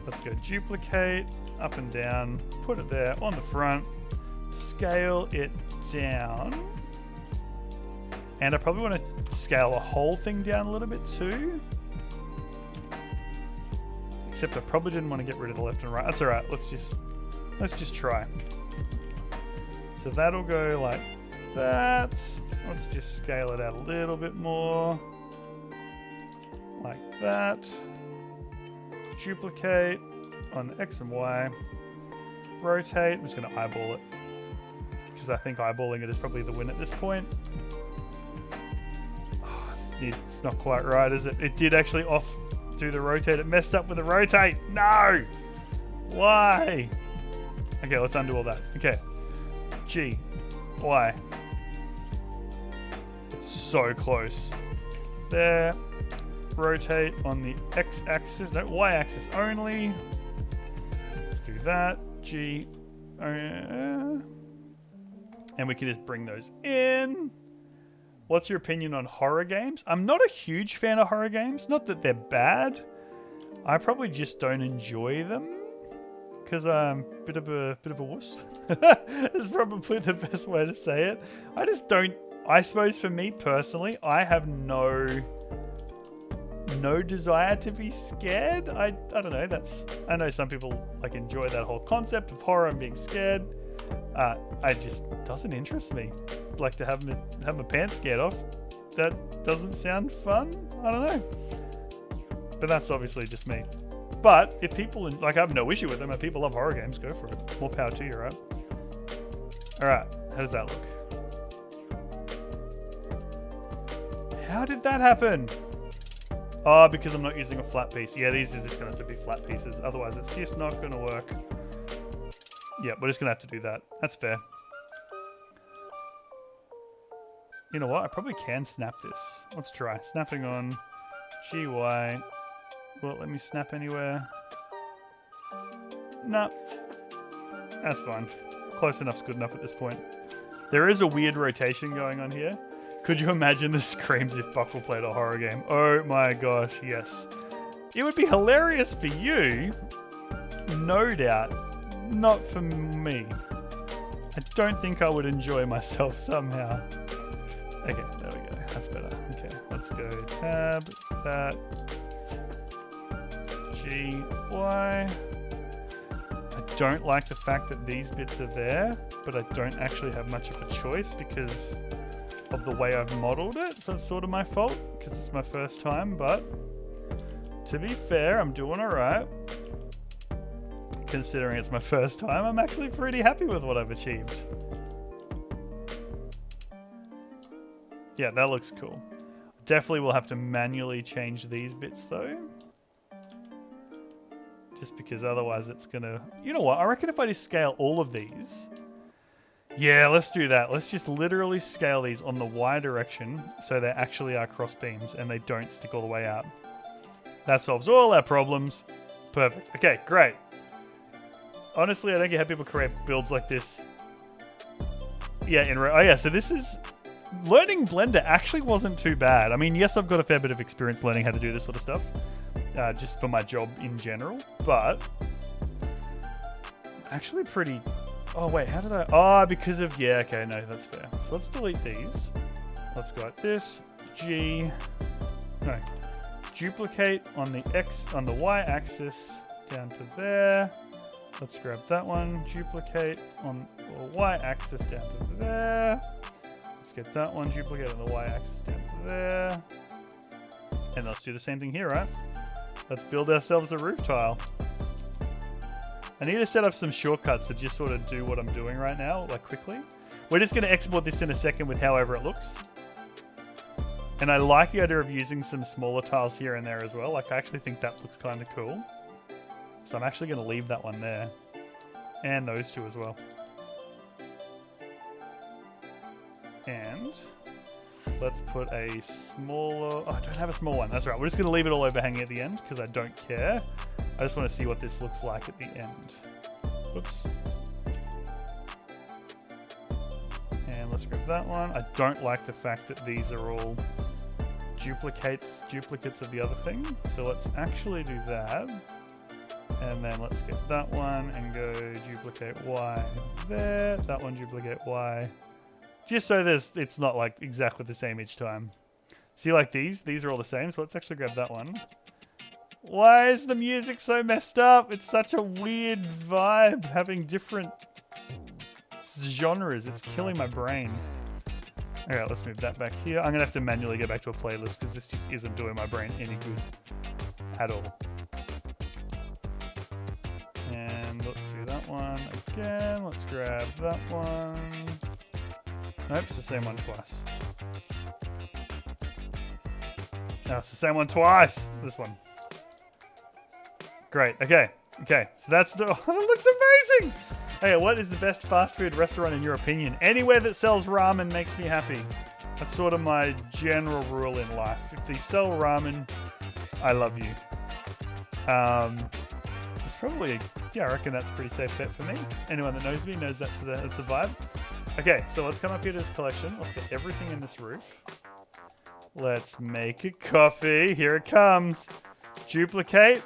Let's go duplicate, up and down, put it there on the front, scale it down. And I probably want to scale the whole thing down a little bit too. Except I probably didn't want to get rid of the left and right. That's all right. Let's just try. So that'll go like that. Let's just scale it out a little bit more. Like that. Duplicate on the X and Y. Rotate. I'm just going to eyeball it, because I think eyeballing it is probably the win at this point. Oh, it's not quite right, is it? It did actually do the rotate. It messed up with the rotate. No! Why? Okay, let's undo all that. Okay. G. Y. It's so close. There. Rotate on the X-axis. No, Y-axis only. Let's do that. G. And we can just bring those in. What's your opinion on horror games? I'm not a huge fan of horror games. Not that they're bad. I probably just don't enjoy them because I'm a bit of a wuss. Is probably the best way to say it. I just don't. I suppose for me personally, I have no desire to be scared. I don't know. I know some people like enjoy that whole concept of horror and being scared. I just doesn't interest me. Like to have my pants scared off. That doesn't sound fun. I don't know. But that's obviously just me. But if people like, I have no issue with them. If people love horror games, go for it. More power to you, right? All right. How does that look? How did that happen? Oh, because I'm not using a flat piece. Yeah, these are just going to have to be flat pieces. Otherwise, it's just not going to work. Yeah, we're just going to have to do that. That's fair. You know what? I probably can snap this. Let's try. Snapping on GY. Will it let me snap anywhere? No. That's fine. Close enough's good enough at this point. There is a weird rotation going on here. Could you imagine the screams if Buckle played a horror game? Oh my gosh, yes. It would be hilarious for you, no doubt. Not for me. I don't think I would enjoy myself somehow. Okay, there we go. That's better. Okay, let's go tab, that, G, Y. I don't like the fact that these bits are there, but I don't actually have much of a choice because of the way I've modeled it, so it's sort of my fault because it's my first time, but to be fair, I'm doing alright. Considering it's my first time, I'm actually pretty happy with what I've achieved. Yeah, that looks cool. Definitely will have to manually change these bits though. Just because otherwise it's gonna... You know what, I reckon if I just scale all of these... Yeah, let's do that. Let's just literally scale these on the Y direction so they actually are cross beams and they don't stick all the way out. That solves all our problems. Perfect. Okay, great. Honestly, I don't get how people create builds like this. Yeah, oh yeah, so this is... Learning Blender actually wasn't too bad. I mean, yes, I've got a fair bit of experience learning how to do this sort of stuff. Just for my job in general. But... Actually pretty... Oh, wait, how did I... Oh, because of... Yeah, okay, no, that's fair. So let's delete these. Let's go like this. G... No. Duplicate on the X... On the Y axis down to there. Let's grab that one. Duplicate on the Y axis down to there. Let's get that one. Duplicate on the Y axis down to there. And let's do the same thing here, right? Let's build ourselves a roof tile. I need to set up some shortcuts to just sort of do what I'm doing right now, like quickly. We're just going to export this in a second with however it looks. And I like the idea of using some smaller tiles here and there as well. Like, I actually think that looks kind of cool. So I'm actually going to leave that one there. And those two as well. And let's put a smaller... Oh, I don't have a small one. That's right. We're just going to leave it all overhanging at the end because I don't care. I just want to see what this looks like at the end. Oops. And let's grab that one. I don't like the fact that these are all duplicates of the other thing. So let's actually do that. And then let's get that one and go duplicate Y there. That one duplicate Y. Just so it's not like exactly the same each time. See, like these are all the same. So let's actually grab that one. Why is the music so messed up? It's such a weird vibe having different genres. It's killing my brain. Alright, let's move that back here. I'm going to have to manually go back to a playlist because this just isn't doing my brain any good at all. And let's do that one again. Let's grab that one. Nope, it's the same one twice. No, it's the same one twice. This one. Great. Okay. Okay. So that's the... Oh, it looks amazing! Hey, what is the best fast food restaurant in your opinion? Anywhere that sells ramen makes me happy. That's sort of my general rule in life. If they sell ramen, I love you. It's probably... Yeah, I reckon that's a pretty safe bet for me. Anyone that knows me knows that's the vibe. Okay, so let's come up here to this collection. Let's get everything in this roof. Let's make a coffee. Here it comes. Duplicate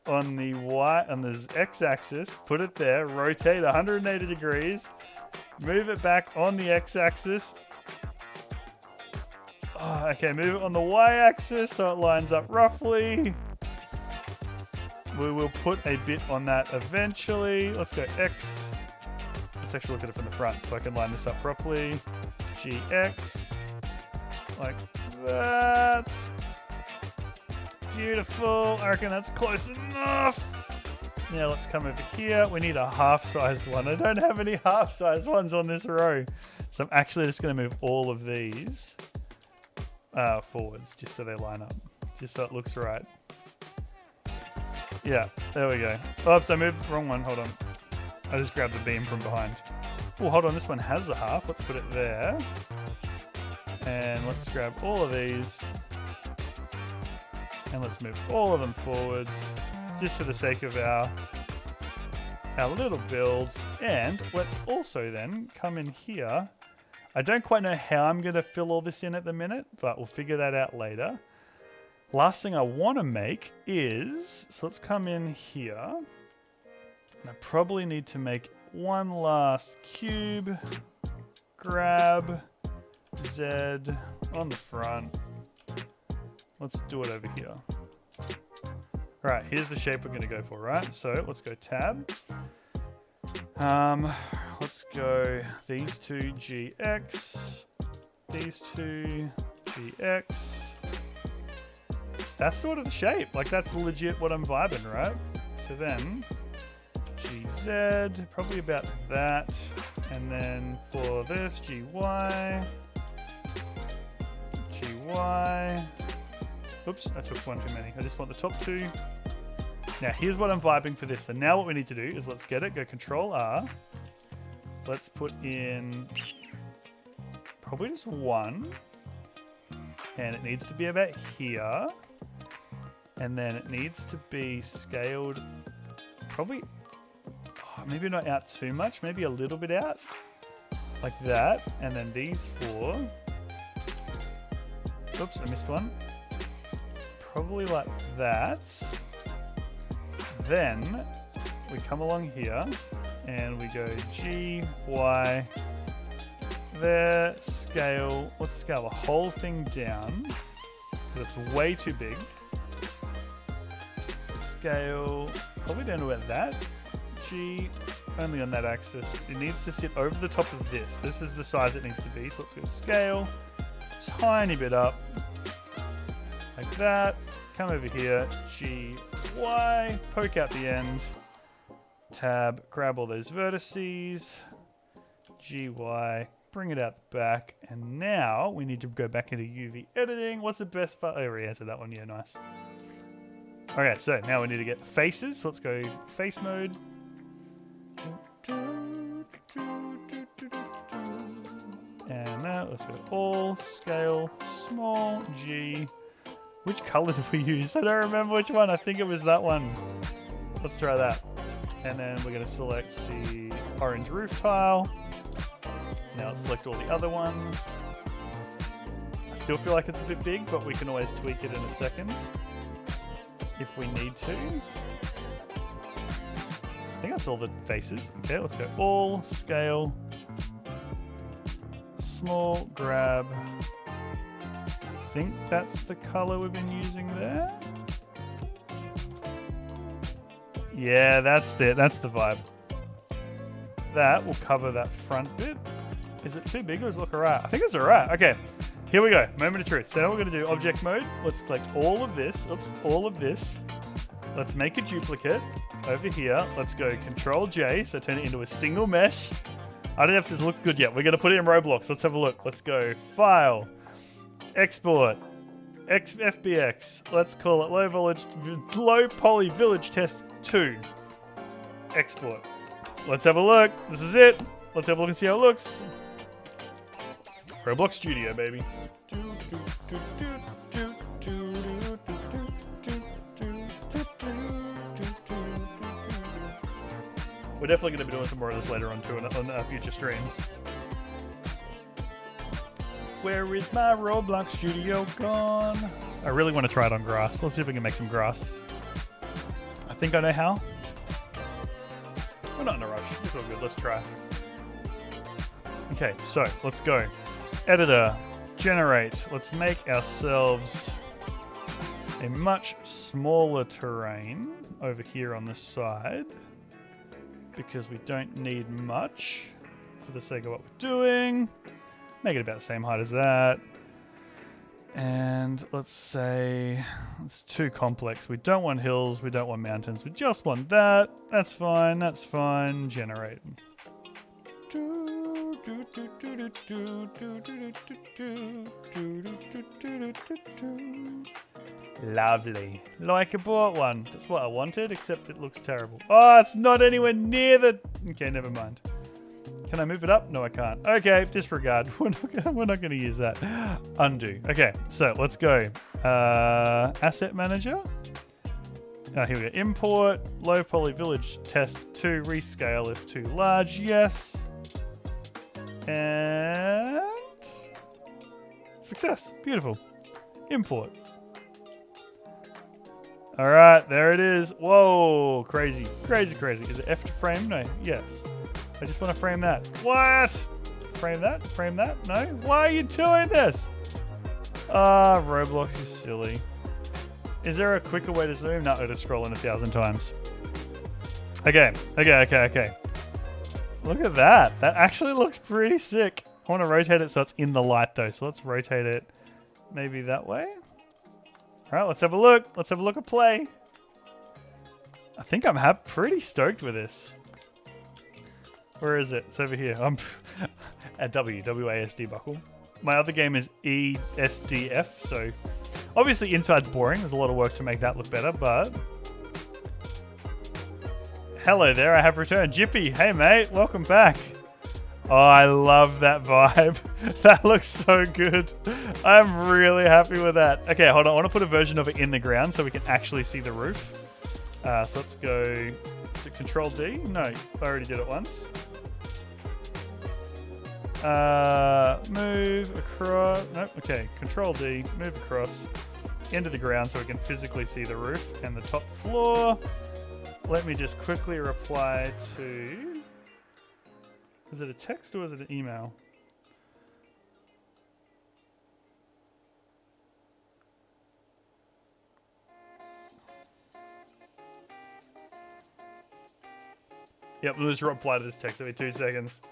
on the Y, on the X-axis. Put it there. Rotate 180 degrees. Move it back on the X-axis. Oh, okay, move it on the Y-axis so it lines up roughly. We will put a bit on that eventually. Let's go X. Let's actually look at it from the front so I can line this up properly. GX. Like that. Beautiful. I reckon that's close enough. Now let's come over here. We need a half-sized one. I don't have any half-sized ones on this row. So I'm actually just going to move all of these forwards just so they line up. Just so it looks right. Yeah, there we go. Oops, I moved the wrong one. Hold on. I just grabbed the beam from behind. Oh, hold on. This one has a half. Let's put it there. And let's grab all of these. And let's move all of them forwards. Just for the sake of our little builds. And let's also then come in here. I don't quite know how I'm going to fill all this in at the minute, but we'll figure that out later. Last thing I want to make is, so let's come in here. I probably need to make one last cube. Grab Z on the front. Let's do it over here. Right, here's the shape we're going to go for, right? So let's go tab. Let's go these two GX. These two GX. That's sort of the shape. Like, that's legit what I'm vibing, right? So then, GZ, probably about that. And then for this, GY. GY. Oops, I took one too many. I just want the top two. Now, here's what I'm vibing for this. So now what we need to do is let's get it. Go Control R. Let's put in probably just one. And it needs to be about here. And then it needs to be scaled probably, maybe not out too much, maybe a little bit out, like that. And then these four, oops, I missed one. Probably like that. Then we come along here and we go G, Y, there, scale. Let's scale the whole thing down because it's way too big. Scale probably down to about that. G, only on that axis. It needs to sit over the top of this. This is the size it needs to be. So let's go scale, tiny bit up, like that. Come over here, G, Y, poke out the end, tab, grab all those vertices, GY, bring it out the back, and now we need to go back into UV editing. What's the best file? Oh, I already answered that one. Yeah, nice. Okay, so now we need to get faces. So let's go face mode. And now let's go all, scale, small, G. Which color did we use? I don't remember which one. I think it was that one. Let's try that. And then we're going to select the orange roof tile. Now let's select all the other ones. I still feel like it's a bit big, but we can always tweak it in a second if we need to. I think that's all the faces. Okay, let's go all, scale, small, grab. I think that's the color we've been using there. Yeah, that's it. That's the vibe. That will cover that front bit. Is it too big or does it look alright? I think it's alright. Okay, here we go. Moment of truth. So now we're going to do object mode. Let's select all of this. Oops, all of this. Let's make a duplicate over here. Let's go Control J. So turn it into a single mesh. I don't know if this looks good yet. We're going to put it in Roblox. Let's have a look. Let's go File, Export, FBX. Let's call it low poly village test 2. Export. Let's have a look. This is it. Let's have a look and see how it looks. Roblox Studio, baby. We're definitely going to be doing some more of this later on too on future streams. Where is my Roblox Studio gone? I really want to try it on grass. Let's see if we can make some grass. I think I know how. We're not in a rush. It's all good. Let's try. Okay, so let's go. Editor, generate. Let's make ourselves a much smaller terrain over here on this side because we don't need much for the sake of what we're doing. Make it about the same height as that. And let's say it's too complex. We don't want hills. We don't want mountains. We just want that. That's fine. That's fine. Generate. Lovely. Like I bought one. That's what I wanted, except it looks terrible. Oh, it's not anywhere near the... Okay, never mind. Can I move it up? No, I can't. Okay, disregard. We're not going to use that. Undo. Okay, so let's go. Asset manager. Here we go. Import. Low poly village test 2. Rescale if too large. Yes. And success. Beautiful. Import. All right, there it is. Whoa, crazy, crazy, crazy. Is it F to frame? No, yes. I just want to frame that. What? Frame that? Frame that? No? Why are you doing this? Ah, Roblox is silly. Is there a quicker way to zoom? No, to scroll in 1,000 times. Okay. Look at that. That actually looks pretty sick. I want to rotate it so it's in the light though. So let's rotate it maybe that way. All right, let's have a look. Let's have a look at play. I think I'm pretty stoked with this. Where is it? It's over here. I'm at WASD buckle. My other game is ESDF, so obviously inside's boring. There's a lot of work to make that look better, but hello there, I have returned. Jippy, hey mate, welcome back. Oh, I love that vibe. That looks so good. I'm really happy with that. Okay, hold on. I want to put a version of it in the ground so we can actually see the roof. So let's go. Is it Control D? No, I already did it once. Move across. Nope. Okay, Control D. Move across into the ground so we can physically see the roof and the top floor. Let me just quickly reply to... Is it a text or is it an email? Yep, we'll just reply to this text every 2 seconds.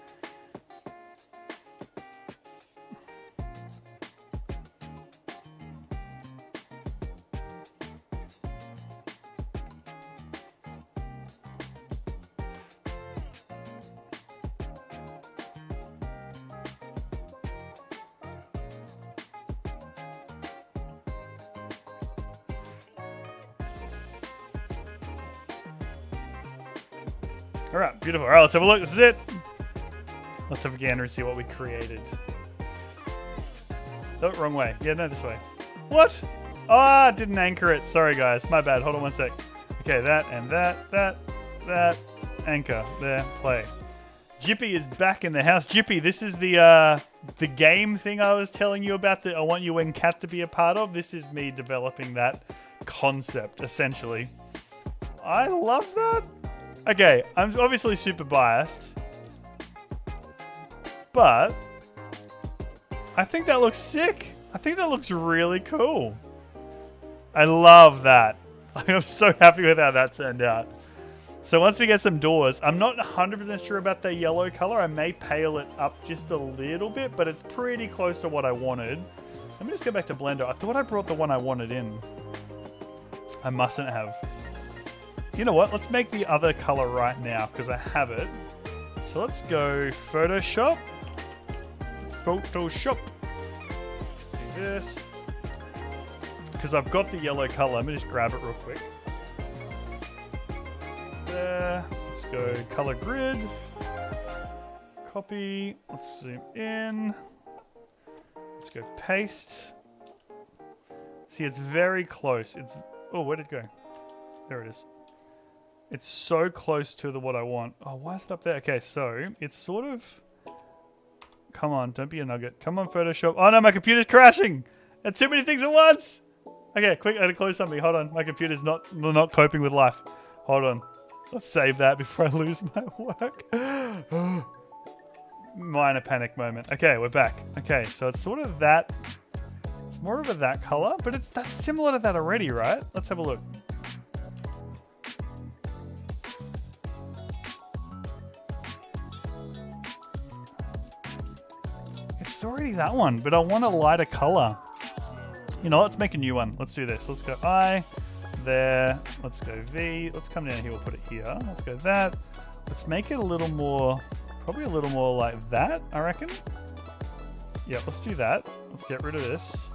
All right, beautiful. All right, let's have a look. This is it. Let's have a gander and see what we created. Oh, wrong way. Yeah, no, this way. What? Ah, didn't anchor it. Sorry, guys. My bad. Hold on one sec. Okay, that and that. Anchor. There. Play. Jippy is back in the house. Jippy, this is the game thing I was telling you about that I want you and Kat to be a part of. This is me developing that concept, essentially. I love that. Okay, I'm obviously super biased. But I think that looks sick. I think that looks really cool. I love that. I'm so happy with how that turned out. So once we get some doors, I'm not 100% sure about the yellow color. I may pale it up just a little bit, but it's pretty close to what I wanted. Let me just go back to Blender. I thought I brought the one I wanted in. I mustn't have. You know what? Let's make the other color right now because I have it. So let's go Photoshop. Photoshop. Let's do this. Because I've got the yellow color. Let me just grab it real quick. There. Let's go color grid. Copy. Let's zoom in. Let's go paste. See, it's very close. It's... Oh, where'd it go? There it is. It's so close to what I want. Oh, why is it up there? Okay, so it's sort of... Come on, don't be a nugget. Come on, Photoshop. Oh no, my computer's crashing! And too many things at once! Okay, quick, I had to close something. Hold on, my computer's not coping with life. Hold on. Let's save that before I lose my work. Minor panic moment. Okay, we're back. Okay, so it's sort of that... It's more of a that color, but that's similar to that already, right? Let's have a look. It's already that one, but I want a lighter color. You know, let's make a new one. Let's do this. Let's go I, there. Let's go V. Let's come down here. We'll put it here. Let's go that. Let's make it a little more, probably a little more like that, I reckon. Yeah, let's do that. Let's get rid of this.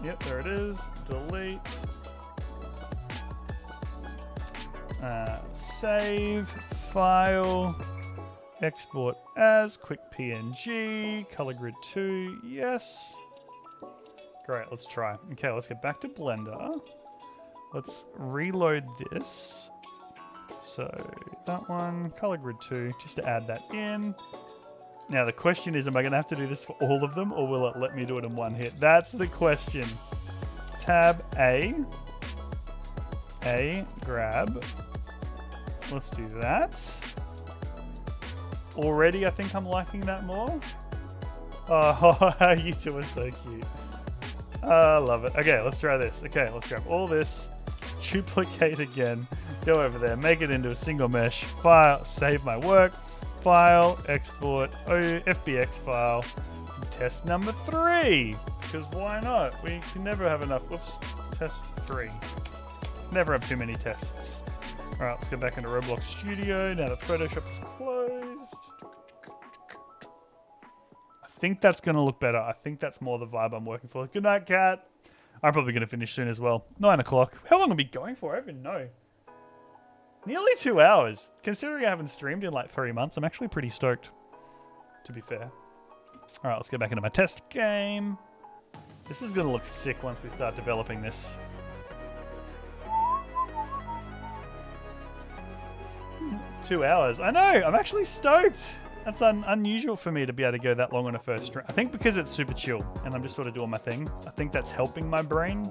Yep, there it is. Delete. Save. File. Export as. Quick PNG. Color grid 2. Yes. Great, let's try. Okay, let's get back to Blender. Let's reload this. So, that one. Color grid 2. Just to add that in. Now the question is, am I going to have to do this for all of them, or will it let me do it in one hit? That's the question. Tab A. A, grab. Let's do that. Already, I think I'm liking that more. Oh, you two are so cute. I love it. Okay, let's try this. Okay, let's grab all this. Duplicate again. Go over there. Make it into a single mesh. File. Save my work. File, export, FBX file, test number 3. Because why not? We can never have enough. Whoops, test 3. Never have too many tests. Alright, let's go back into Roblox Studio now that Photoshop is closed. I think that's going to look better. I think that's more the vibe I'm working for. Good night, Kat. I'm probably going to finish soon as well. 9 o'clock. How long are we going for? I don't even know. Nearly 2 hours. Considering I haven't streamed in like 3 months, I'm actually pretty stoked, to be fair. Alright, let's go back into my test game. This is going to look sick once we start developing this. Two hours. I know! I'm actually stoked! That's unusual for me to be able to go that long on a first stream. I think because it's super chill and I'm just sort of doing my thing. I think that's helping my brain.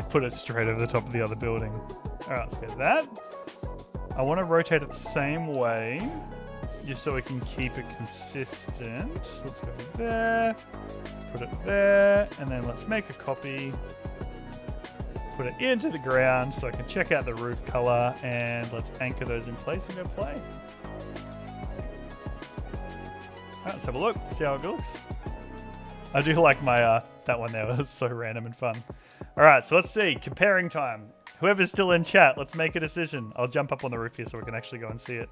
Put it straight over the top of the other building. Alright, let's get that. I want to rotate it the same way, just so we can keep it consistent. Let's go there, put it there, and then let's make a copy. Put it into the ground so I can check out the roof color, and let's anchor those in place and go play. Alright, let's have a look, see how it looks. I do like my, that one there, it was so random and fun. Alright, so let's see, comparing time. Whoever's still in chat, let's make a decision. I'll jump up on the roof here so we can actually go and see it.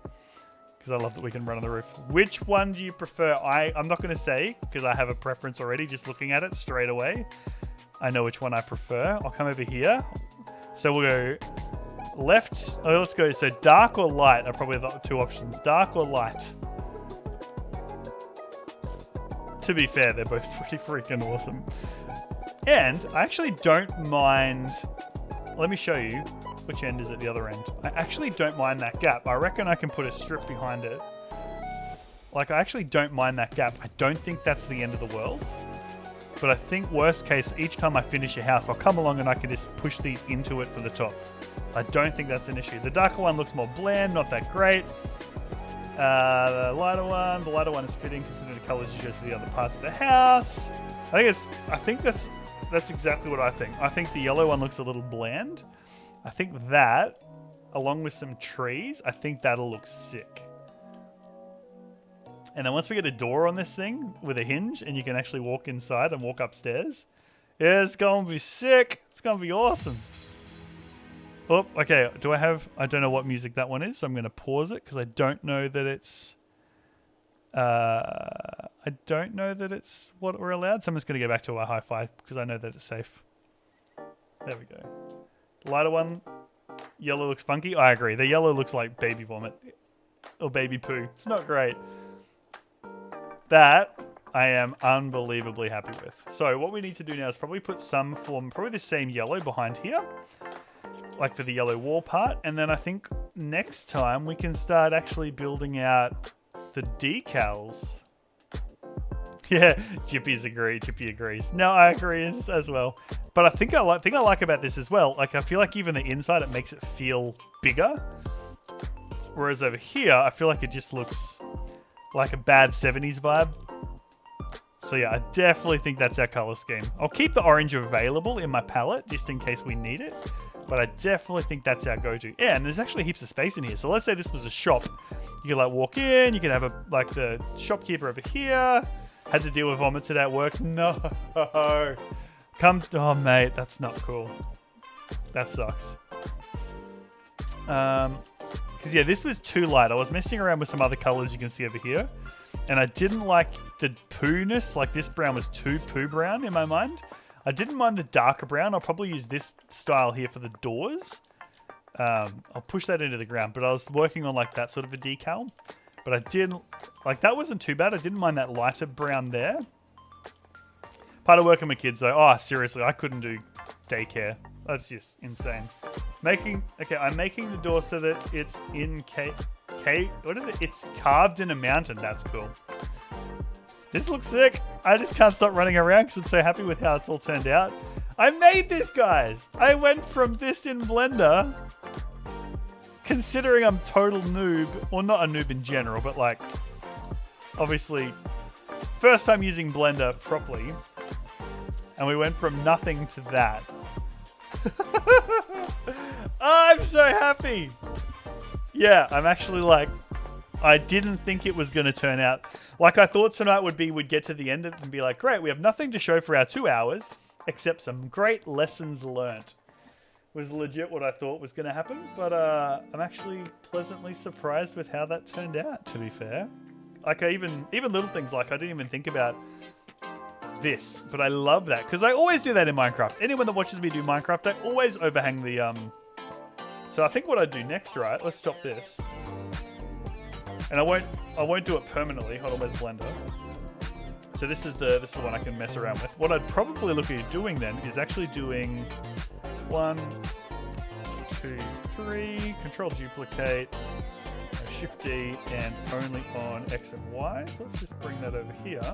because I love that we can run on the roof. Which one do you prefer? I'm not going to say because I have a preference already just looking at it straight away. I know which one I prefer. I'll come over here. So we'll go left. Oh, let's go. So dark or light are probably the two options. Dark or light. To be fair, they're both pretty freaking awesome. And I actually don't mind. Let me show you which end is at the other end. I actually don't mind that gap. I reckon I can put a strip behind it. Like, I actually don't mind that gap. I don't think that's the end of the world. But I think worst case, each time I finish a house, I'll come along and I can just push these into it for the top. I don't think that's an issue. The darker one looks more bland, not that great. The lighter one is fitting considering the colors you chose for the other parts of the house. I think that's exactly what I think. I think the yellow one looks a little bland. I think that, along with some trees, I think that'll look sick. And then once we get a door on this thing with a hinge and you can actually walk inside and walk upstairs, yeah, it's going to be sick. It's going to be awesome. Oh, okay. I don't know what music that one is, so I'm going to pause it because I don't know that it's... what we're allowed. So I'm just going to go back to our hi-fi because I know that it's safe. There we go. Lighter one. Yellow looks funky. I agree. The yellow looks like baby vomit or baby poo. It's not great. That I am unbelievably happy with. So what we need to do now is probably put some form, probably the same yellow behind here, like for the yellow wall part. And then I think next time we can start actually building out the decals. Yeah, Jippy agrees. No, I agree as well. But I think I like about this as well. Like, I feel like even the inside, it makes it feel bigger. Whereas over here, I feel like it just looks like a bad 70s vibe. So yeah, I definitely think that's our color scheme. I'll keep the orange available in my palette just in case we need it. But I definitely think that's our go-to. Yeah, and there's actually heaps of space in here. So let's say this was a shop. You could like walk in, you could have the shopkeeper over here. Had to deal with vomit today at work. No. Oh mate, that's not cool. That sucks. Because yeah, this was too light. I was messing around with some other colors you can see over here. And I didn't like the poo-ness. Like this brown was too poo brown in my mind. I didn't mind the darker brown. I'll probably use this style here for the doors. I'll push that into the ground. But I was working on like that sort of a decal. But I didn't... Like that wasn't too bad. I didn't mind that lighter brown there. Part of working with kids though. Oh, seriously. I couldn't do daycare. That's just insane. I'm making the door so that it's in what is it? It's carved in a mountain. That's cool. This looks sick. I just can't stop running around because I'm so happy with how it's all turned out. I made this, guys. I went from this in Blender, considering I'm total noob, or not a noob in general, but like, obviously, first time using Blender properly, and we went from nothing to that. I'm so happy. Yeah, I'm actually like, I didn't think it was going to turn out. Like I thought tonight we'd get to the end and be like, great, we have nothing to show for our 2 hours, except some great lessons learnt. Was legit what I thought was going to happen, but I'm actually pleasantly surprised with how that turned out, to be fair. Like even little things like I didn't even think about this, but I love that because I always do that in Minecraft. Anyone that watches me do Minecraft, I always overhang the So I think what I do next, right? Let's stop this, and I won't do it permanently. Hold on, where's Blender? So this is the one I can mess around with. What I'd probably look at doing then is actually doing 1, 2, 3, Control Duplicate, Shift D, and only on X and Y. So let's just bring that over here.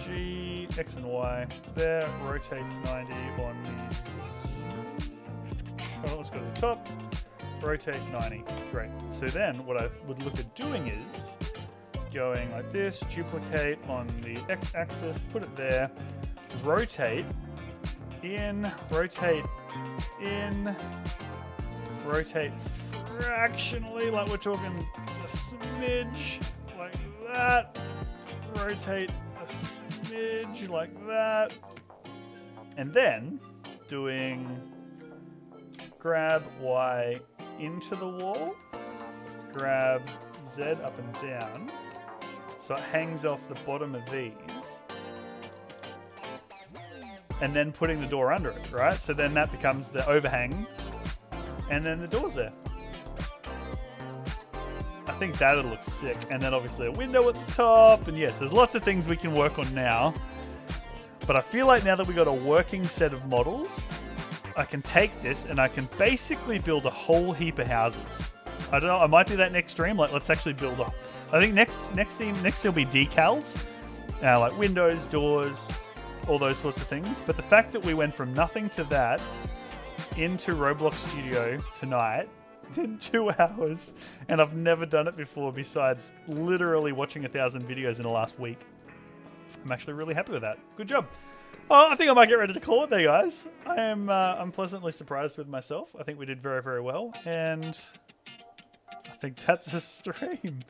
G, X and Y, there, rotate 90 on the... let's go to the top, rotate 90, great. So then what I would look at doing is going like this, duplicate on the X-axis, put it there, rotate in, rotate fractionally, like we're talking a smidge, like that, rotate a smidge like that, and then doing grab Y into the wall, grab Z up and down. So it hangs off the bottom of these. And then putting the door under it, right? So then that becomes the overhang. And then the door's there. I think that'd look sick. And then obviously a window at the top. And yes, there's lots of things we can work on now. But I feel like now that we got a working set of models, I can take this and I can basically build a whole heap of houses. I don't know, I might do that next stream. Like, let's actually build a... I think next there'll be decals. Like windows, doors, all those sorts of things. But the fact that we went from nothing to that into Roblox Studio tonight in 2 hours, and I've never done it before besides literally watching 1,000 videos in the last week. I'm actually really happy with that. Good job. Oh, I think I might get ready to call it there, guys. I'm pleasantly surprised with myself. I think we did very, very well, and I think that's a stream.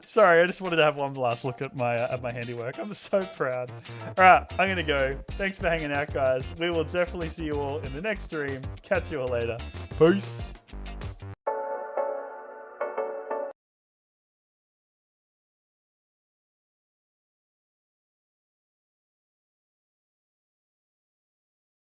Sorry, I just wanted to have one last look at my handiwork. I'm so proud. All right, I'm gonna go. Thanks for hanging out, guys. We will definitely see you all in the next stream. Catch you all later. Peace.